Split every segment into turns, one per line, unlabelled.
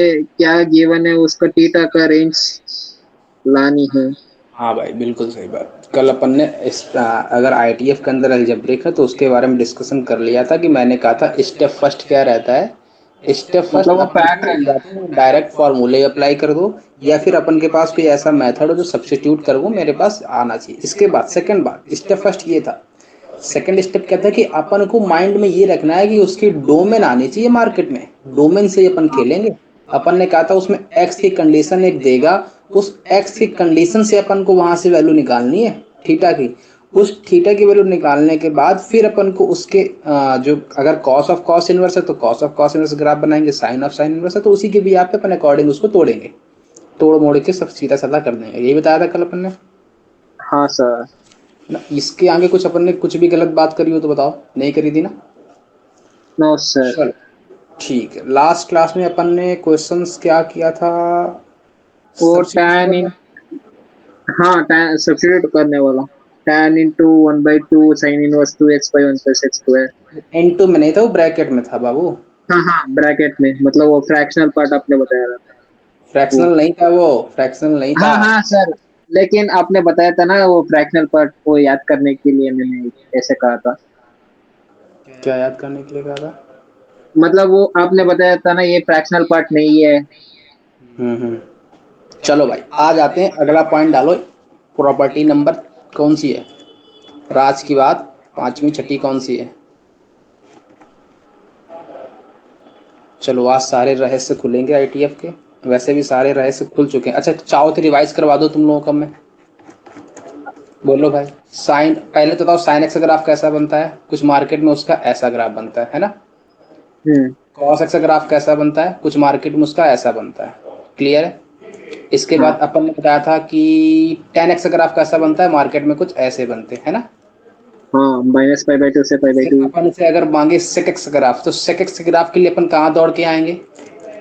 क्या गिवन है, उसका थीटा का रेंज लानी है।
हाँ भाई बिल्कुल सही बात। कल अपन ने अगर आईटीएफ के अंदर अलजेब्रिक है तो उसके बारे में डिस्कशन कर लिया था कि मैंने कहा था स्टेप फर्स्ट क्या रहता है। स्टेप फर्स्ट
मतलब वो
अपन को
पैटर्न।
या तो डायरेक्ट फार्मूले अप्लाई कर दो, या फिर अपन के पास कोई ऐसा मेथड हो जो सब्स्टिट्यूट कर वो मेरे पास आना चाहिए। इसके बाद सेकंड बात, स्टेप फर्स्ट ये था। सेकंड स्टेप क्या था कि अपन को माइंड में ये रखना है कि उसकी डोमेन आनी चाहिए मार्केट में, डोमेन से ही अपन खेलेंगे। अपन ने कहा था उसमें एक्स की कंडीशन एक देगा, उस एक्स की कंडीशन से अपन को वहां से वैल्यू निकालनी है थीटा की। उस थीटा की वैल्यू निकालने के बाद फिर अपन को उसके जो अगर कॉस ऑफ कॉस इनवर्स है तो cos of cos inverse graph बनाएंगे, साइन ऑफ साइन इनवर्स है तो उसी के भी आप अपन अकॉर्डिंग उसको तोड़ेंगे, तोड़ मोड़ के सब सीधा साधा कर देंगे। यही बताया था कल अपन ने
हाँ सर।
ना। इसके आगे कुछ अपन ने कुछ भी गलत बात करी हो तो बताओ, नहीं करी थी ना?
No sir.
चलो ठीक है। लास्ट क्लास में अपन ने क्वेश्चंस क्या किया था?
वो
सब्स्टिट्यूशन
tan
वाला।
इन, हाँ tan सब्स्टिट्यूट करने वाला। tan into 1/2 sine inverse 2x/1 + x²।
N2 में नहीं था, वो ब्रैकेट में था बाबू।
हाँ हाँ, ब्रैकेट में, मतलब वो फ्रैक्शनल पार्ट आपने बताया था। वो,
फ्रैक्शनल नहीं था, वो फ्रैक्शनल नहीं था।
हाँ हाँ सर, लेकिन आपने बताया था ना वो फ्रैक्शनल पार्ट को याद करने के लिए मैंने ऐसे कहा था।
क्या याद करने के लिए कहा था?
मतलब वो आपने बताया था ना, ये फ्रैक्शनल पार्ट नहीं है।
हम्म। चलो भाई आ जाते हैं, अगला पॉइंट डालो। प्रॉपर्टी नंबर कौन सी है? राज की बात पांचवी छठी कौन सी है? चलो आज सारे रहस्य खुलेंगे आईटीएफ के। वैसे भी सारे रहस्य खुल चुके हैं। अच्छा चाहो तो रिवाइज करवा दो तुम लोगों का मैं। बोलो भाई। साइन पहले तो बताओ, साइन एक्स ग्राफ कैसा बनता है? कुछ मार्केट में उसका ऐसा ग्राफ बनता है ना?
हम्म।
कॉस एक्स ग्राफ कैसा बनता है? कुछ मार्केट में उसका ऐसा बनता है। क्लियर है? इसके
हाँ
बाद अपन ने बताया था कि टेन एक्स ग्राफ कैसा बनता है? मार्केट में कुछ ऐसे बनते हैं ना?
हाँ, -π/2 से
फिर
π/2।
अपन से अगर मांगे सेक एक्स ग्राफ, तो सेक एक्स ग्राफ के लिए अपन कहाँ दौड़ के आएंगे?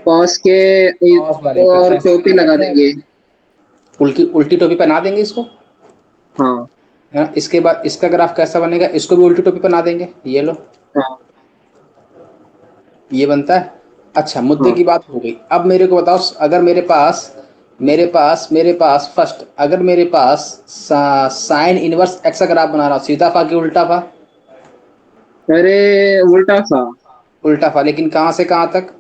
कॉस के
कॉस वाले पे
और
ऐसे
टोपी
लगा
लगा
देते
देंगे।
हैं, उल्टी उल्टी टोपी पहना देंगे इसको,
हाँ
है ना? इसके बाद इसका ग्राफ कैसा बनेगा? इसको भी उल्टी टोपी पहना देंगे, ये लो,
हाँ
ये बनता है। अच्छा मुद्दे
हाँ।
की बात हो गई। अब मेरे को बताओ, अगर मेरे पास फर्स्ट, अगर मेरे पास साइन इनवर्स एक्स का ग्राफ बना रहा हूँ, सीधा फा कि उल्टा फा?
अरे, उल्टा सा।
उल्टा फा, लेकिन कहाँ से कहाँ तक?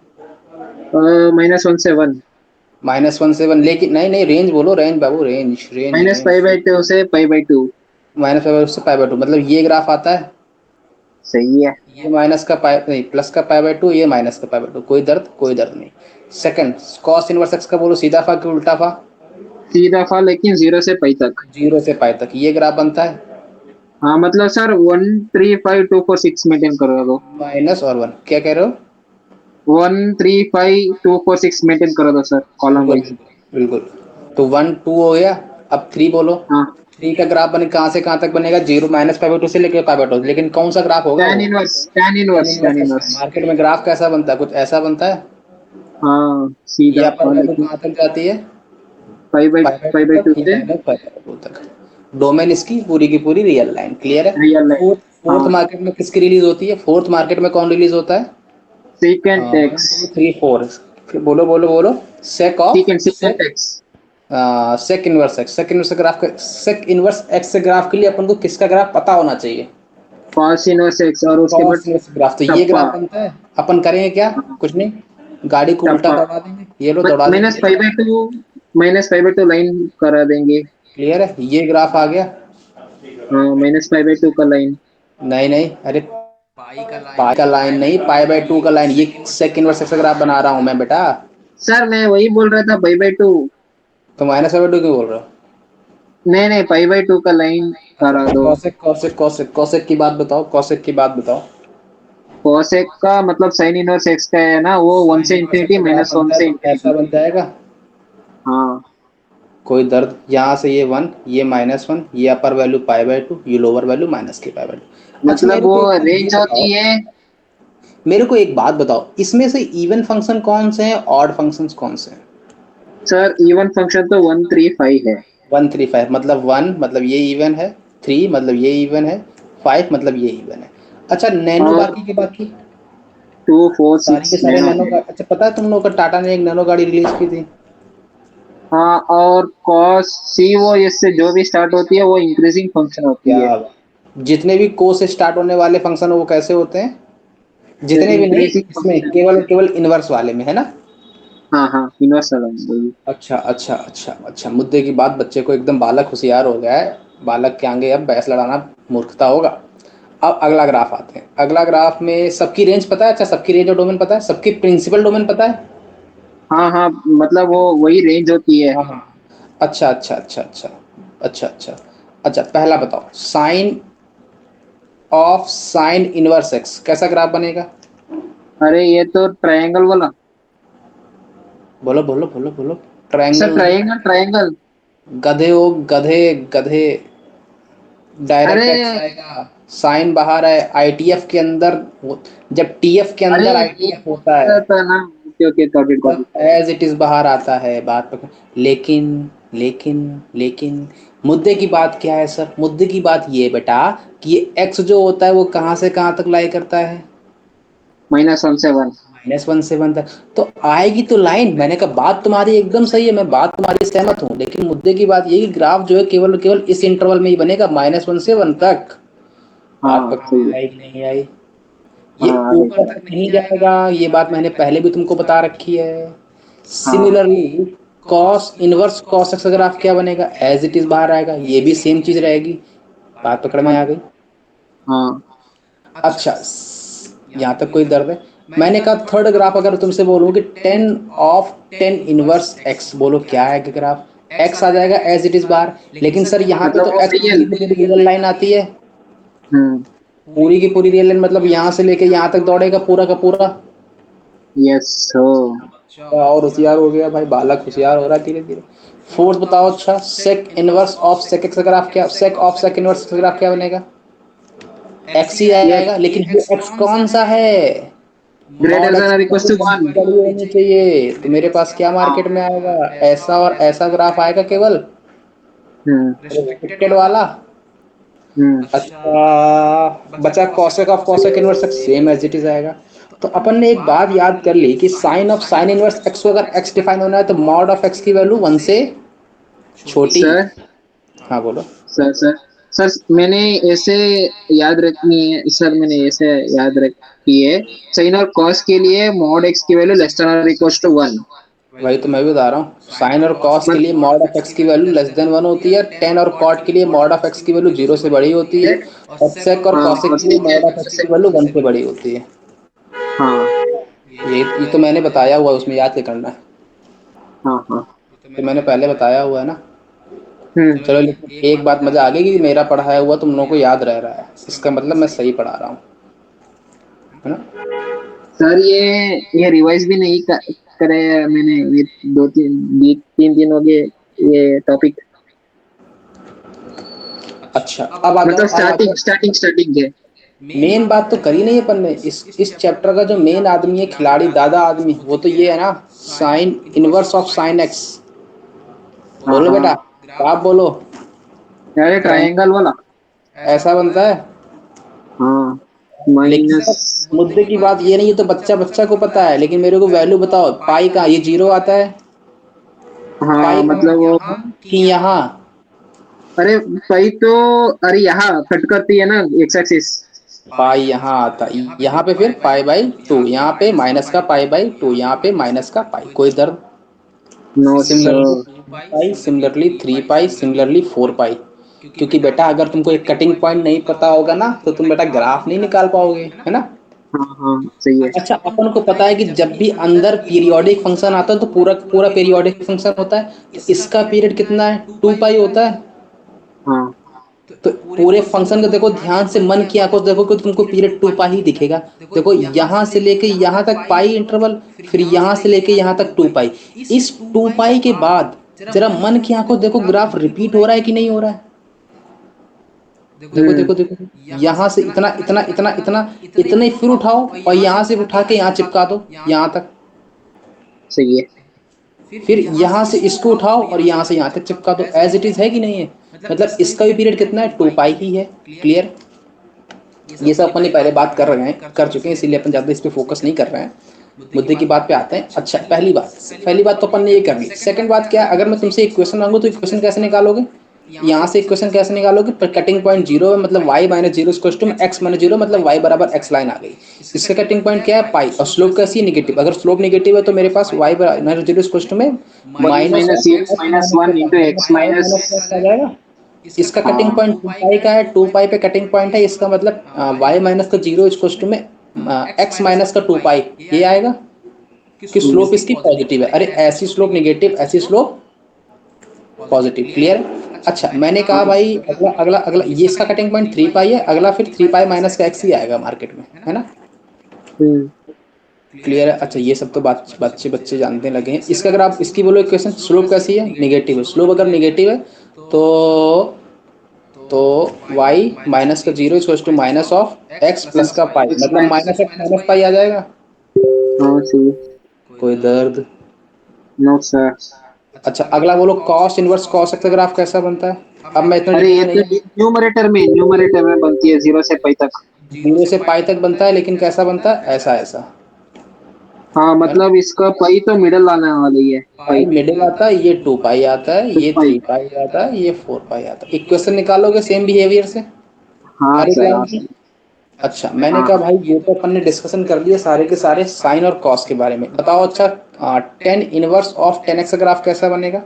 -1 से 1।
-1 से 1, लेकिन नहीं नहीं, रेंज बोलो, रेंज बाबू, रेंज रेंज रेंज।
-π/2 से π/2।
-π/2 मतलब ये ग्राफ आता है,
सही है।
ये माइनस का पाई नहीं, प्लस का π/2, ये माइनस का π/2, कोई दर्द कोई दर्द नहीं। सेकंड, कॉस इनवर्स एक्स का बोलो, सीधा फा कि उल्टा फा?
सीधा फा, लेकिन 0 से π तक।
0 से π तक ये ग्राफ बनता है।
हाँ मतलब सर 1 3 5 2 4 6 मेंटेन करो दो।
-और 1 क्या कह रहे हो?
1 3 5 2 4 6 मेंटेन करो दो सर, कॉलम
बिल्कुल
वाइज।
बिल्कुल बिल्कुल। तो 1 2 हो गया। अब 3 बोलो।
हाँ,
3 का ग्राफ बने कहाँ से कहाँ तक बनेगा? 0 -π/2 से लेकर π/2, लेकिन कौन सा ग्राफ होगा
tan
वो?
Inverse tan
tan
inverse
inverse
tan
x का।
इनवर्स।
मार्केट में ग्राफ कैसा बनता है? कुछ ऐसा बनता है।
हाँ
ये
सीधा
अपर
फा,
वैल्यू
लेकिन
कहाँ तक जाती है?
Pi by pi by
π/2
two
तक, ये
से
-π/2 तक। डोमेन इसकी पूरी की पूरी रियल लाइन। क्लियर है?
Real line.
फोर्थ फोर्थ
हाँ,
मार्केट में किसकी रिलीज होती है? फोर्थ मार्केट में कौन रिलीज होता है?
Secant
1
x.
2 3 4। बोलो बोलो बोलो। Sec of
secant x.
Sec inverse x. Sec inverse graph का, सेक इनवर्स एक्स से ग्राफ के लिए अपन को किसका ग्राफ पता होना चाहिए?
कॉस इनवर्स एक्स, और उसके बाद
कॉस इनवर्स ग्राफ। तो ये
टप्पा।
ग्राफ बनता है। अपन करेंगे क्या?
हाँ,
कुछ नहीं, गाड़ी को उल्टा
टप्पा।
दौड़ा देंगे, ये लो दौड़ा देंगे,
माइनस
ये लो।
π/2, -π/2 लाइन करा देंगे।
क्लियर है? ये ग्राफ आ गया।
हाँ, -π/2 का लाइन।
नहीं नहीं, अरे पाई का लाइन नहीं, π/2 का लाइन। ये सेक इनवर्स एक्स का ग्राफ बना रहा हूँ मैं बेटा।
सर मैं वही बोल रहा था, π/2।
तो -π/2 क्यों बोल रहे हो?
नहीं नहीं, π/2 का लाइन
अच्छा
करा दो।
कौशिक कौशिक कौशिक कौशिक की बात बताओ, कौशिक की बात बताओ।
कोसेक का मतलब साइन इनवर्स एक्स का है ना, वो 1
साइन
से
इनवर्स एक्स
इंफिनिटी
का ग्राफ
-1
बनता है
से
तो ऐसा
इंफिनिटी।
बन जाएगा।
हाँ,
कोई दर्द, यहाँ से ये 1, ये -1, ये अपर वैल्यू π/2, ये लोअर वैल्यू -के/2। अच्छा
मतलब
मेरे
वो
को एक बार ये
रेंज
बताओ,
होती है।
मेरे को एक बात बताओ, इसमें से इवन फंक्शन कौन से हैं, ऑड फंक्शंस कौन से हैं?
सर इवन फंक्शन तो 1 3 5 है।
1 3 5 मतलब 1 मतलब ये इवन है, 3 मतलब ये इवन है, 5 मतलब ये इवन है। अच्छा नैनो
और
बाकी के बाकी?
2 4
सारी के
6
सारे
नैनो।
नैनो अच्छा पता है तुम लोग का टाटा ने एक नैनो गाड़ी रिलीज की थी।
हाँ, और कॉस सी वो इससे जो भी स्टार्ट होती है वो इंक्रीजिंग फंक्शन होती है।
क्या जितने भी को से स्टार्ट होने वाले फंक्शन वो कैसे होते हैं? जितने भी नहीं,
इंक्रीजिंग
इसमें
फंक्शन।
केवल और केवल इनवर्स वाले में है ना।
हाँ हाँ, यूनिवर्सल है।
अच्छा अच्छा अच्छा अच्छा, मुद्दे की बात, बच्चे को एकदम बालक होशियार हो गया है। बालक के आगे अब बहस लड़ाना मूर्खता होगा। अब अगला ग्राफ आते हैं। अगला ग्राफ में सबकी रेंज पता है? अच्छा, सबकी रेंज और डोमेन पता है? सबकी प्रिंसिपल डोमेन पता है?
हाँ हाँ, मतलब वो वही रेंज होती है।
हाँ हाँ। अच्छा अच्छा अच्छा अच्छा अच्छा अच्छा अच्छा, पहला बताओ, sine of sine inverse x कैसा ग्राफ बनेगा?
अरे ये तो ट्रायंगल वाला।
बोलो बोलो बोलो बोलो।
सर
ट्रायंगल नहीं,
ट्रायंगल ट्रायंगल।
गधे हो गधे गधे।
अरे
डायरेक्ट एक्स आएगा, साइन बाहर है आईटीएफ के अंदर। जब टीएफ के
अरे
अंदर
ये
आईटीएफ
वो
होता है
था ना। Okay okay, got it got
तब
इट।
एज इट इज बाहर आता है, बात पकड़। लेकिन लेकिन लेकिन मुद्दे की बात क्या है सर? मुद्दे की बात ये है बेटा कि ये एक्स जो होता है वो कहाँ से कहाँ तक लाई करता है?
-1 से 1।
-1 से 1 तक। तो आएगी तो लाइन, मैंने कहा बात तुम्हारी एकदम सही है, मैं बात तुम्हारी सहमत हूँ, लेकिन मुद्दे की बात ये है कि ग्राफ जो है केवल और केवल इस इंटरवल में ही बनेगा, -1 से 1 तक। बात
हाँ
पकड़
सही
में
है।
आई कि नहीं आई? ये
हाँ अरे।
ऊपर तक नहीं जाएगा, ये बात मैंने पहले भी तुमको बता रखी है।
हाँ
similarly cos inverse cos x graph क्या बनेगा? एज इट इज बाहर आएगा, ये भी सेम चीज रहेगी। बात पकड़ में आ गई?
हाँ।
अच्छा, यहाँ तक कोई दर्द है? मैंने कहा थर्ड ग्राफ अगर तुमसे बोलूँ कि 10 ऑफ 10 इनवर्स एक्स, बोलो क्या है ग्राफ? एक्स आ जाएगा एज इट इज बाहर, लेकिन सर यहाँ पे
मतलब
तो
वो
एक्स
रियल।
रियल लाइन आती है।
हम्म।
पूरी की पूरी रियल लाइन, मतलब यहाँ से लेके यहाँ तक दौड़ेगा पूरा का पूरा।
यस हो।
और होशियार हो गया भाई, बालक होशियार हो रहा है धीरे धीरे। फोर्थ बताओ, अच्छा sec inverse of sec x graph क्या, sec of sec inverse graph क्या बनेगा? एक्स ही
ये
आएगा, लेकिन ये एक्स कौन सा है?
ग्रेटर
मॉड
देन
एक्स
और
की
इक्वल
वैल्यू
टू
1 से
1।
बड़ी होनी चाहिए, तो मेरे पास क्या
हाँ।
मार्केट में आएगा? ऐसा और ऐसा ग्राफ आएगा केवल,
हम्म।
रिस्ट्रिक्टेड वाला।
हम्म।
अच्छा, बचा cosec of cosec inverse x, same as it is आएगा। तो अपन ने एक बात याद कर ली कि sine of sine inverse x को अगर एक्स डिफाइन होना है तो मॉड ऑफ एक्स की वैल्यू 1 से छोटी।
सर
हाँ बोलो।
सर सर सर मैंने ऐसे याद रखनी है सर, मैंने ऐसे याद रखी है। साइन और कॉस के लिए मॉड एक्स की वैल्यू लेस देन और इक्वल टू 1।
वही तो मैं भी बता रहा हूँ, साइन और कॉस के लिए मॉड ऑफ एक्स की वैल्यू लेस देन 1 होती है, टेन और कॉट के लिए मॉड ऑफ एक्स की वैल्यू 0 से बड़ी होती है, और सेक और
हाँ
कॉसेक
और
के लिए
सीखे।
मॉड ऑफ एक्स की वैल्यू 1 से बड़ी होती है।
हाँ
ये तो मैंने बताया हुआ है, उसमें याद क्या करना है?
हाँ हाँ।
तो मैंने पहले बताया हुआ है ना।
हम्म।
चलो, लेकिन एक बात मजा आ गई कि मेरा पढ़ाया हुआ तुम लोगों को याद रह रहा है, इसका मतलब मैं सही पढ़ा रहा हूँ, है ना?
सर ये रिवाइज भी नहीं करे मैंने। ये 3 दिन हो गए ये टॉपिक।
अच्छा, अब आ जाओ
मतलब
अब आ
स्टार्टिंग
जाओ।
स्टार्टिंग स्टार्टिंग के।
मेन बात तो करी नहीं अपन ने, इस चैप्टर का जो मेन आदमी है, खिलाड़ी दादा आदमी, वो तो ये है ना, sine inverse of sine x.
हाँ
बोलो बेटा,
हाँ।
आप बोलो।
अरे ट्रायंगल वाला।
ऐसा बनता है।
हाँ।
लेकिन
माइनस।
सर मुद्दे की बात ये नहीं है, तो बच्चा बच्चा को पता है, लेकिन मेरे को वैल्यू बताओ, पाई का ये 0 आता है,
हाँ
पाई
मतलब
कहाँ
वो।
कि यहाँ?
अरे भाई तो, अरे यहाँ कट करती है ना एक्स एक्सिस।
पाई यहाँ आता है, यहाँ पे फिर पाई/2, यहाँ पे माइनस का पाई/2, यहाँ पे माइनस का पाई, कोई दर्द?
No
similarly
sir.
2 pi, similarly 3 pi, similarly 4 pi. क्योंकि बेटा अगर तुमको एक कटिंग पॉइंट नहीं पता होगा ना तो तुम बेटा ग्राफ नहीं निकाल पाओगे, है ना?
हाँ हाँ सही है।
अच्छा, अपन को पता है कि जब भी अंदर पीरियोडिक फंक्शन आता है तो पूरा पूरा पीरियोडिक फंक्शन होता है, तो इसका पीरियड कितना है? 2 पाई होता है।
हाँ
तो पूरे फंक्शन को देखो ध्यान से, मन की आंखों से देखो कि तुमको पीरियड 2 पाई ही दिखेगा। देखो यहाँ से लेके यहाँ तक पाई इंटरवल, फिर यहाँ से लेके यहाँ तक 2 पाई। इस 2 पाई के बाद जरा मन की आंखों देखो ग्राफ रिपीट हो रहा है कि नहीं हो रहा है? देखो
हम्म।
देखो देखो, यहाँ से इतना इतना इतना इतना, इतने ही फिर उठाओ और यहाँ से उठा के यहाँ चिपका दो, यहाँ तक।
सही है।
फिर यहाँ से इसको उठाओ और यहाँ से यहाँ तक चिपका दो, एज इट इज है कि नहीं है? मतलब इसका भी पीरियड कितना है? 2 पाई ही है। क्लियर? ये सब अपन ने पहले बात कर चुके हैं, इसीलिए अपन ज़्यादा इस पे फोकस नहीं कर रहे हैं। मुद्दे की बात पे आते हैं। अच्छा, पहली बात तो अपन ने ये कर ली। सेकंड बात क्या है, अगर मैं तुमसे एक क्वेश्चन मांगू तो इक्वेशन कैसे निकालोगे? यहाँ से इक्वेशन कैसे निकालोगे? पर कटिंग पॉइंट जीरो है, मतलब y minus zero equal to x minus zero, मतलब y बराबर x लाइन आ गई। इसका कटिंग पॉइंट क्या है? पाई। और स्लोप कैसी है? निगेटिव। अगर स्लोप निगेटिव है तो मेरे पास y minus zero equal to में
y
minus
minus
of
zero
x
minus
minus
one
x,
into
मतलब
x
y
minus.
Minus x आ जाएगा। इसका कटिंग
हाँ
पॉइंट टू पाई का है, टू पाई पे कटिंग पॉइंट है, इसका मतलब वाई माइनस का जीरो इक्वल टू में एक्स माइनस का टू पाई, ये आएगा। कि स्लोप इसकी पॉजिटिव है। अरे ऐसी स्लोप निगेटिव, ऐसी स्लोप पॉजिटिव। क्लियर है? अच्छा, मैंने कहा
हाँ।
भाई अगला अगला अगला ये इसका कटिंग पॉइंट थ्री पाई है, अगला फिर थ्री पाई माइनस का एक्स ही आएगा मार्केट में, है ना?
हम्म।
क्लियर है? अच्छा, ये सब तो बात बच्चे बच्चे जानने लगे हैं। इसका अगर आप इसकी बोलो इक्वेशन, स्लोप कैसी है? निगेटिव है। स्लोप अगर निगेटिव है तो तो y माइनस का zero equal to minus of x plus का पाई,
एक्स
मतलब
minus.
Minus x minus pi आ जाएगा।
हाँ सही।
कोई दर्द?
No sir.
अच्छा, अगला बोलो कॉस इनवर्स कॉस एक्स का ग्राफ कैसा बनता है? अब मैं इतना
अरे
डिटेल
ये
में नहीं,
तो न्यूमरेटर में बनती है, जीरो से पाई तक।
जीरो से पाई तक बनता है, लेकिन कैसा बनता है? ऐसा ऐसा,
हाँ
है ना?
मतलब इसका पाई तो मिडल आने वाली है।
पाई
पाई
मिडिल आता है, ये टू पाई आता है,
टू
ये
पाई।
थ्री पाई आता है, ये फोर पाई आता है। इक्वेशन निकालोगे सेम बिहेवियर से
हाँ
हर एक
सर,
लाइन
हाँ
की।
सर।
अच्छा, मैंने
हाँ।
कहा भाई ये तो अपन ने डिस्कशन कर लिए सारे के सारे साइन और कॉस के बारे में। बताओ अच्छा, tan inverse of ten x graph कैसा बनेगा?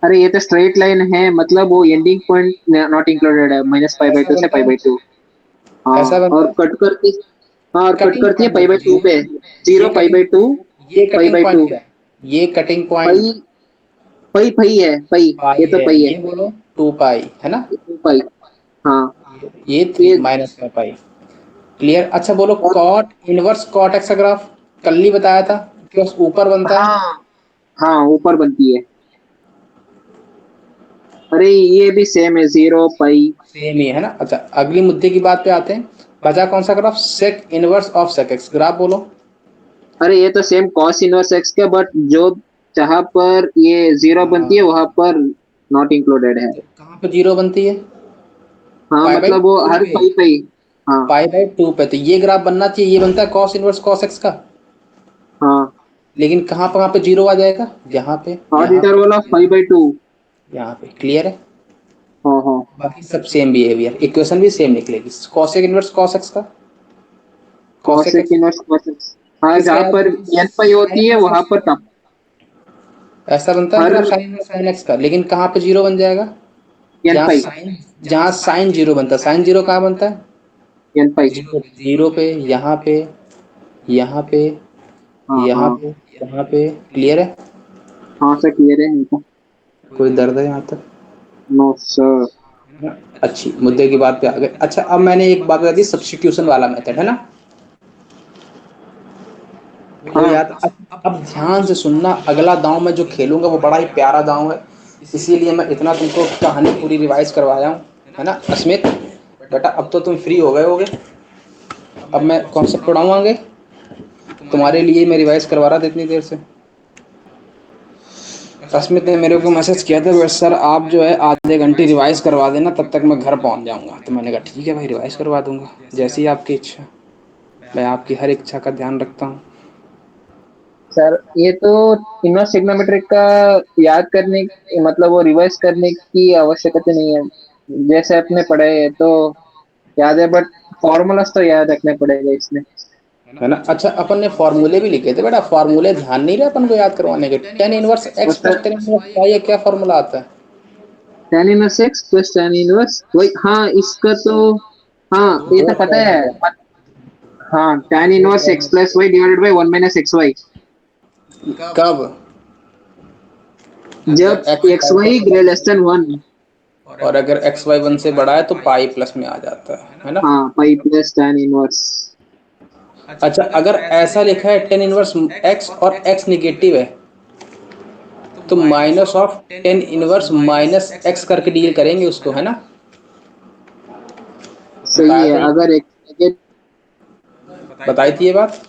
अरे ये तो स्ट्रेट लाइन है, मतलब वो एंडिंग पॉइंट नॉट इंक्लूडेड है, माइनस पाई बाई
ऐसा
टू से
बनता
पाई बाई
है,
टू। हाँ।
ऐसा बनता
और
है।
कट करती। हाँ और कट
कटिंग
करती है
पॉइंट
पाई बाई टू
बताइए,
पे।
ये
zero pi
cutting
by two.
ये
पाई
कटिंग
बाई
पॉइंट
टू।
क्या है? ये कटिंग पॉइंट
पाई। पाई पाई है पाई।
पाई
ये तो
है,
पाई है।
ये बोलो टू पाई, है ना?
टू पाई। हाँ।
ये थ्री
ये।
माइनस का पाई। क्लियर? अच्छा बोलो
और।
कॉट इनवर्स कॉट एक्स का ग्राफ, कल ही बताया था कि बस ऊपर बनता है।
हाँ। हाँ ऊपर बनती है। अरे ये भी सेम है, जीरो पाई।
सेम ही है ना? अच्छा, अगली मुद्दे की बात पे आते हैं। बचा कौन सा graph? Sec inverse of sec x graph बोलो।
अरे ये तो सेम कॉस इनवर्स एक्स का, बट जो जहां पर ये जीरो बनती है
हाँ,
वहां पर नॉट इंक्लूडेड है।
कहाँ पे जीरो बनती है?
हाँ
पाई बाई
मतलब वो
टू
हर
पे,
पाई पाई। हाँ।
पाई बाई टू पे तो ये ग्राफ बनना चाहिए। ये बनता है कॉस इनवर्स कॉस एक्स का,
हाँ।
लेकिन कहाँ पे जीरो आ जाएगा? यहाँ पे,
ऑड
यहाँ पे,
interval of pi by two.
यहाँ पे। क्लियर है?
हाँ हाँ।
बाकी सब सेम बिहेवियर, इक्वेशन भी सेम निकलेगी। कॉसेक इनवर्स कॉस एक्स का, cosec
cosec
x
inverse cos x. हाँ
किसका
जहाँ
याद
पर एन पाई होती है वहां पर तब।
ऐसा बनता है
हर।
ग्राफ साइन साइन एक्स का, लेकिन कहाँ पे जीरो बन जाएगा?
एन
जहाँ
पाई।
साइन जहाँ साइन जीरो बनता है। साइन जीरो कहाँ बनता है?
एन पाई।
जीरो पे, यहाँ पे, यहाँ पे,
हाँ
यहाँ
हाँ।
पे, यहाँ पे। क्लियर है?
हाँ से क्लियर है इनको।
कोई दर्द है यहाँ तक?
No sir.
अच्छी मुद्दे की बात पे आ गए। अच्छा, अब मैंने एक बात बता दी, सब्स्टिट्यूशन वाला मेथड, है ना? वो
हाँ।
याद अब ध्यान से सुनना। अगला दांव मैं जो खेलूंगा वो बड़ा ही प्यारा दांव है, इसीलिए मैं इतना तुमको कहानी पूरी रिवाइज करवाया हूँ, है ना? अस्मित बेटा, अब तो तुम फ्री हो गए होगे। अब मैं कॉन्सेप्ट पढ़ाऊंगा, तुम्हारे लिए मैं रिवाइज करवा रहा था इतनी देर से। अस्मित ने मेरे को मैसेज किया था, बस सर आप जो है आधे घंटे रिवाइज करवा देना, तब तक मैं घर पहुंच जाऊंगा। तो मैंने कहा ठीक है भाई, रिवाइज करवा दूंगा, जैसी ही आपकी इच्छा। मैं आपकी हर इच्छा का ध्यान रखता हूँ।
सर ये तो इनवर्स ट्रिग्नोमेट्रिक का याद करने, मतलब वो रिवाइज करने की आवश्यकता नहीं है। जैसे आपने पढ़े है तो याद है, बट फॉर्मूलाज तो याद रखने पड़ेगा इसमें।
है ना? अच्छा, अपन ने फॉर्मूले भी लिखे थे बेटा, फॉर्मूले ध्यान नहीं रहे अपन को याद करवाने के। टेन इनवर्स
और
x plus
sir
tan inverse y, ये क्या फॉर्मूला आता है?
tan inverse x plus tan inverse वही, हाँ इसका तो। हाँ ये
दो
तो पता है।
फॉर्मूला,
हाँ tan
दो
inverse x
formula.
Plus y divided by one minus x y.
कब?
जब
जब एक्स
एक्स
वाई से
वाई
बड़ा
ग्रेटर देन वन।
है, और अगर एक्स वाई वन से बड़ा है तो पाई प्लस में आ जाता है ना?
हाँ पाई प्लस tan इनवर्स।
अच्छा, अगर ऐसा लिखा है टेन इनवर्स एक्स और एक्स निगेटिव है, तो minus of tan inverse minus x करके डील करेंगे उसको, है ना?
सही
बताया
है
था ये,
अगर एक।
बताई थी ये बात,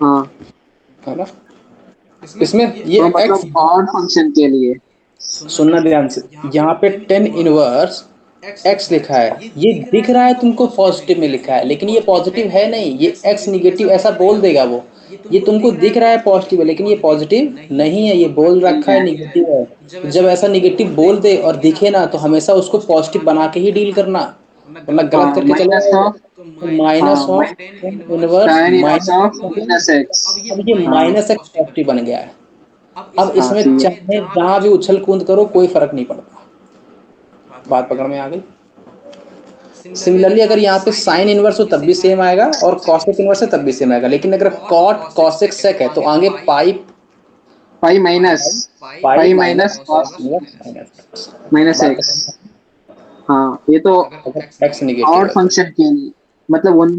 हाँ।
है ना? इसमें ये
तो
एक्स,
मतलब ऑड फंक्शन के लिए।
सुनना ध्यान से, यहाँ पे टेन इनवर्स एक्स लिखा है, ये दिख रहा है तुमको पॉजिटिव में लिखा है, लेकिन ये पॉजिटिव है नहीं, ये एक्स निगेटिव ऐसा बोल देगा वो। ये तुमको दिख रहा है पॉजिटिव है, लेकिन ये पॉजिटिव नहीं है, ये बोल
नहीं
रखा है
है।
निगेटिव है। तो जब ऐसा निगेटिव बोल दे और दिखे ना, तो हमेशा उसको पॉजिटिव बना के ही डील करना, वरना गलत
हाँ,
करके चले
माइनस
जाओगे।
ऑफ।
तो माइनस
हाँ,
of inverse
tan inverse
minus
of minus x.
अब ये
हाँ।
माइनस एक्स पॉजिटिव बन गया है। अब
हाँ,
इसमें
सही है।
चाहे जहां भी उछल कूद करो कोई फर्क नहीं पड़ता। बात पकड़ में आ गई। सिमिलरली अगर यहाँ पे साइन इनवर्स हो तब भी सेम आएगा, और कॉसेक इनवर्स है तब भी सेम आएगा, लेकिन अगर कॉट कॉसेक सेक है तो आगे pi
pi minus.
Pi
pi
minus
minus
cos
cos
inverse minus.
Minus
बात
एक्स।
पकड़
हाँ, ये तो
अगर एक्स निगेटिव
ऑड
है तो
फंक्शन के लिए, मतलब 1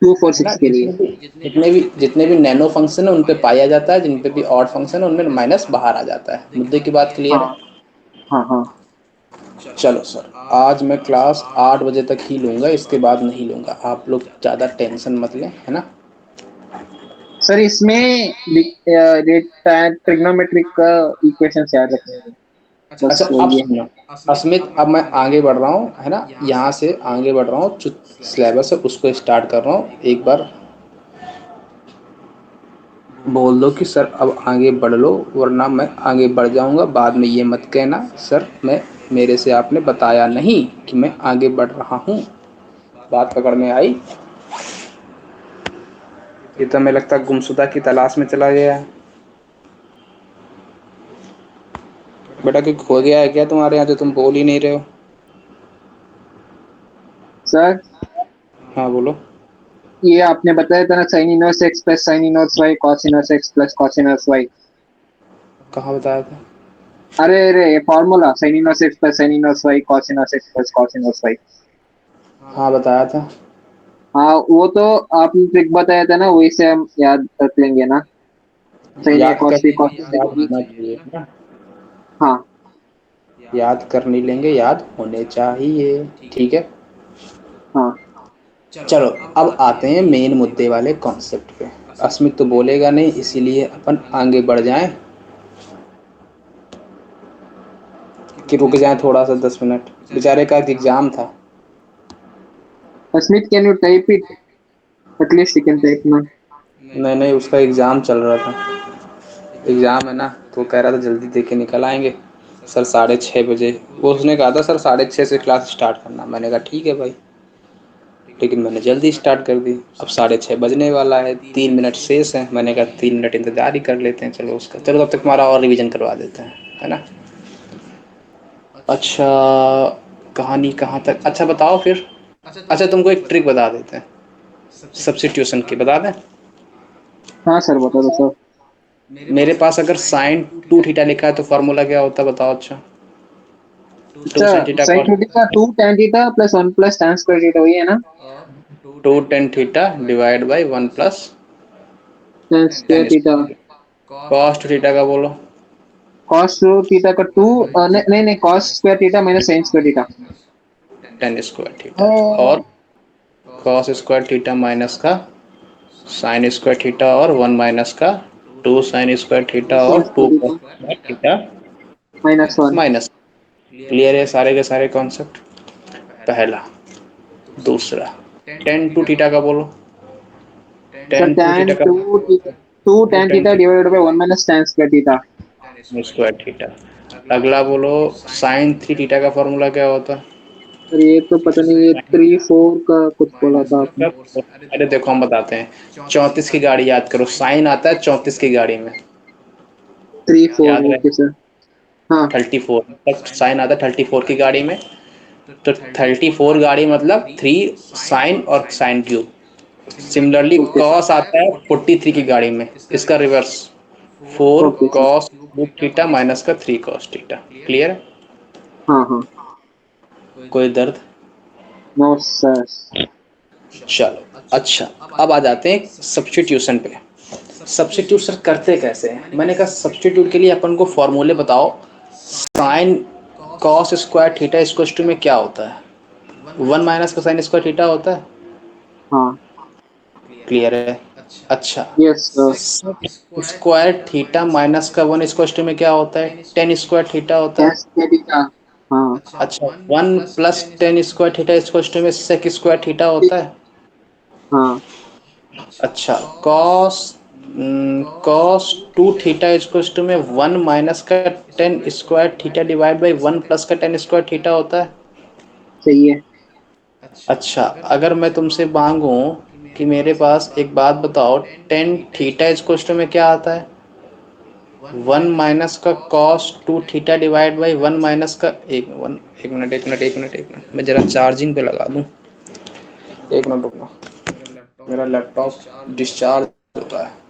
2 4 6
है ना।
के लिए।
जितने भी नैनो फंक्शन है उन पे पाई आ जाता है, जिन पे भी ऑड फंक्शन है उनमें माइनस बाहर आ जाता है। मुद्दे की बात क्लियर है।
हाँ, हाँ, हाँ।
चलो सर, आज मैं क्लास 8 बजे तक ही लूँगा, इसके बाद नहीं लूँगा। आप लोग ज़्यादा टेंशन मत लें, है ना।
सर, इसमें ट्रिग्नोमेट्रिक का इक्वेशन याद रखने हैं।
अच्छा
बस
अब
वही है।
सुनो अस्मित, अब मैं आगे बढ़ रहा हूँ, है ना, यहाँ से आगे बढ़ रहा हूँ, जो सिलेबस है उसको स्टार्ट कर रहा हूँ। एक बार बोल दो कि सर अब आगे बढ़ लो, वरना मैं आगे बढ़ जाऊँगा। बाद में ये मत कहना सर मैं मेरे से आपने बताया नहीं कि मैं आगे बढ़ रहा हूँ। बात पकड़ में आई। ये तो हमें लगता है गुमशुदा की तलाश में चला गया है। बेटा कोई खो गया है क्या तुम्हारे यहाँ, जो तुम बोल ही नहीं रहे हो।
सर,
हाँ बोलो।
ये आपने बताया था ना, sine inverse x plus sine inverse y cos inverse x plus cos inverse y.
कहाँ बताया था।
अरे अरे, ये formula sine inverse x plus sine inverse y cos inverse x plus cos inverse y.
हाँ बताया था।
हाँ, वो तो आपने ट्रिक बताया था ना, वही से हम याद रख लेंगे ना। साइन ए
याद
कॉस बी
कर,
कॉस सी
याद
होगी।
होना चाहिए ना।
हाँ।
याद कर नहीं लेंगे, याद होने चाहिए। ठीक है।
हाँ।
चलो अब आते हैं मेन मुद्दे वाले कॉन्सेप्ट पे। अस्मित तो बोलेगा नहीं, इसीलिए अपन आगे बढ़ जाएं कि रुक जाएं थोड़ा सा 10 मिनट। बेचारे का एक एग्जाम था।
Asmit, can you type it? At least you can type ना।
नहीं नहीं, उसका एग्ज़ाम चल रहा था। एग्ज़ाम है ना, तो वो कह रहा था जल्दी दे के निकल आएंगे सर 6:30 बजे। वो उसने कहा था सर 6:30 से क्लास स्टार्ट करना। मैंने कहा ठीक है भाई, लेकिन मैंने जल्दी स्टार्ट कर दी। अब 6:30 बजने वाला है, 3 मिनट शेष है। मैंने कहा 3 मिनट इंतजार ही कर लेते हैं। चलो उसका, चलो तब तक तुम्हारा और रिवीजन करवा देते हैं, है ना। अच्छा, कहानी कहाँ तक, अच्छा बताओ फिर। अच्छा तुमको एक ट्रिक बता देते हैं सब्स्टिट्यूशन की, बता दें।
हाँ सर, बता दो सर।
मेरे पास अगर साइन 2 थीटा लिखा है तो फार्मूला क्या होता है बताओ। अच्छा, टू
अच्छा,
sine theta
sine
cos
theta 2 tan theta plus 1 plus tan square theta, वही है ना?
2 tan theta divide by 1 plus
tan square
tan
theta.
Square. Cos theta का बोलो।
कॉस थीटा का 2। नहीं नहीं नहीं, cos square theta minus sine square theta.
Ten square theta. और
हाँ।
कॉस स्क्वायर थीटा माइनस का साइन स्क्वायर थीटा, और 1 माइनस का 2 साइन स्क्वायर थीटा,
साइन
और two
square
cos
theta
square theta
-1।
Minus. Clear है सारे के सारे कॉन्सेप्ट। पहला। दूसरा, टेन 2 थीटा का बोलो।
Sir,
tan two
tan
theta का
2 tan theta
tan
divided by 1 - tan square theta.
Square theta. अगला बोलो, साइन 3 थीटा का फॉर्मूला क्या होता है।
सर, ये तो पता नहीं, ये 3 4 का कुछ बोला था आपने।
अरे देखो हम बताते हैं, 34 की गाड़ी याद करो, साइन आता है 34 की गाड़ी में।
3 4,
याद रहे,
ओके सर। हाँ।
34 मतलब साइन आता है 34 की गाड़ी में। तो 34 गाड़ी मतलब 3 साइन और sine cube. Similarly
okay sir.
Cos आता है 43 की गाड़ी में, इसका reverse. Four
okay sir.
Cos cube theta minus का 3 cos थीटा। क्लियर है।
हाँ, हाँ।
कोई दर्द।
No sir.
चलो अच्छा, अब आ जाते हैं सब्स्टिट्यूशन पे। सब्स्टिट्यूशन करते कैसे हैं, मैंने कहा सब्स्टिट्यूट के लिए अपन को फॉर्मूले बताओ। Sine cos square theta equal to में क्या होता है, 1 माइनस का साइन स्क्वायर थीटा होता है।
हाँ।
क्लियर है। अच्छा,
yes sir.
Square theta minus का 1 स्क्वायर टू में क्या होता है, टेन स्क्वायर थीटा होता
tan
है।
Square theta. हाँ
अच्छा, 1 + tan² थीटा में sec² थीटा होता है।
हाँ
अच्छा, cos 2 थीटा में 1 - का tan² थीटा डिवाइड बाई 1 + का tan² थीटा होता है।
सही है।
अच्छा, अगर मैं तुमसे मांगूं कि मेरे पास एक बात बताओ, tan θ में क्या आता है? 1 - का cos 2 थीटा डिवाइड बाई 1 - का एक मिनट मैं जरा चार्जिंग पे लगा दूं। एक मिनट रुकना, मेरा लैपटॉप डिस्चार्ज होता है।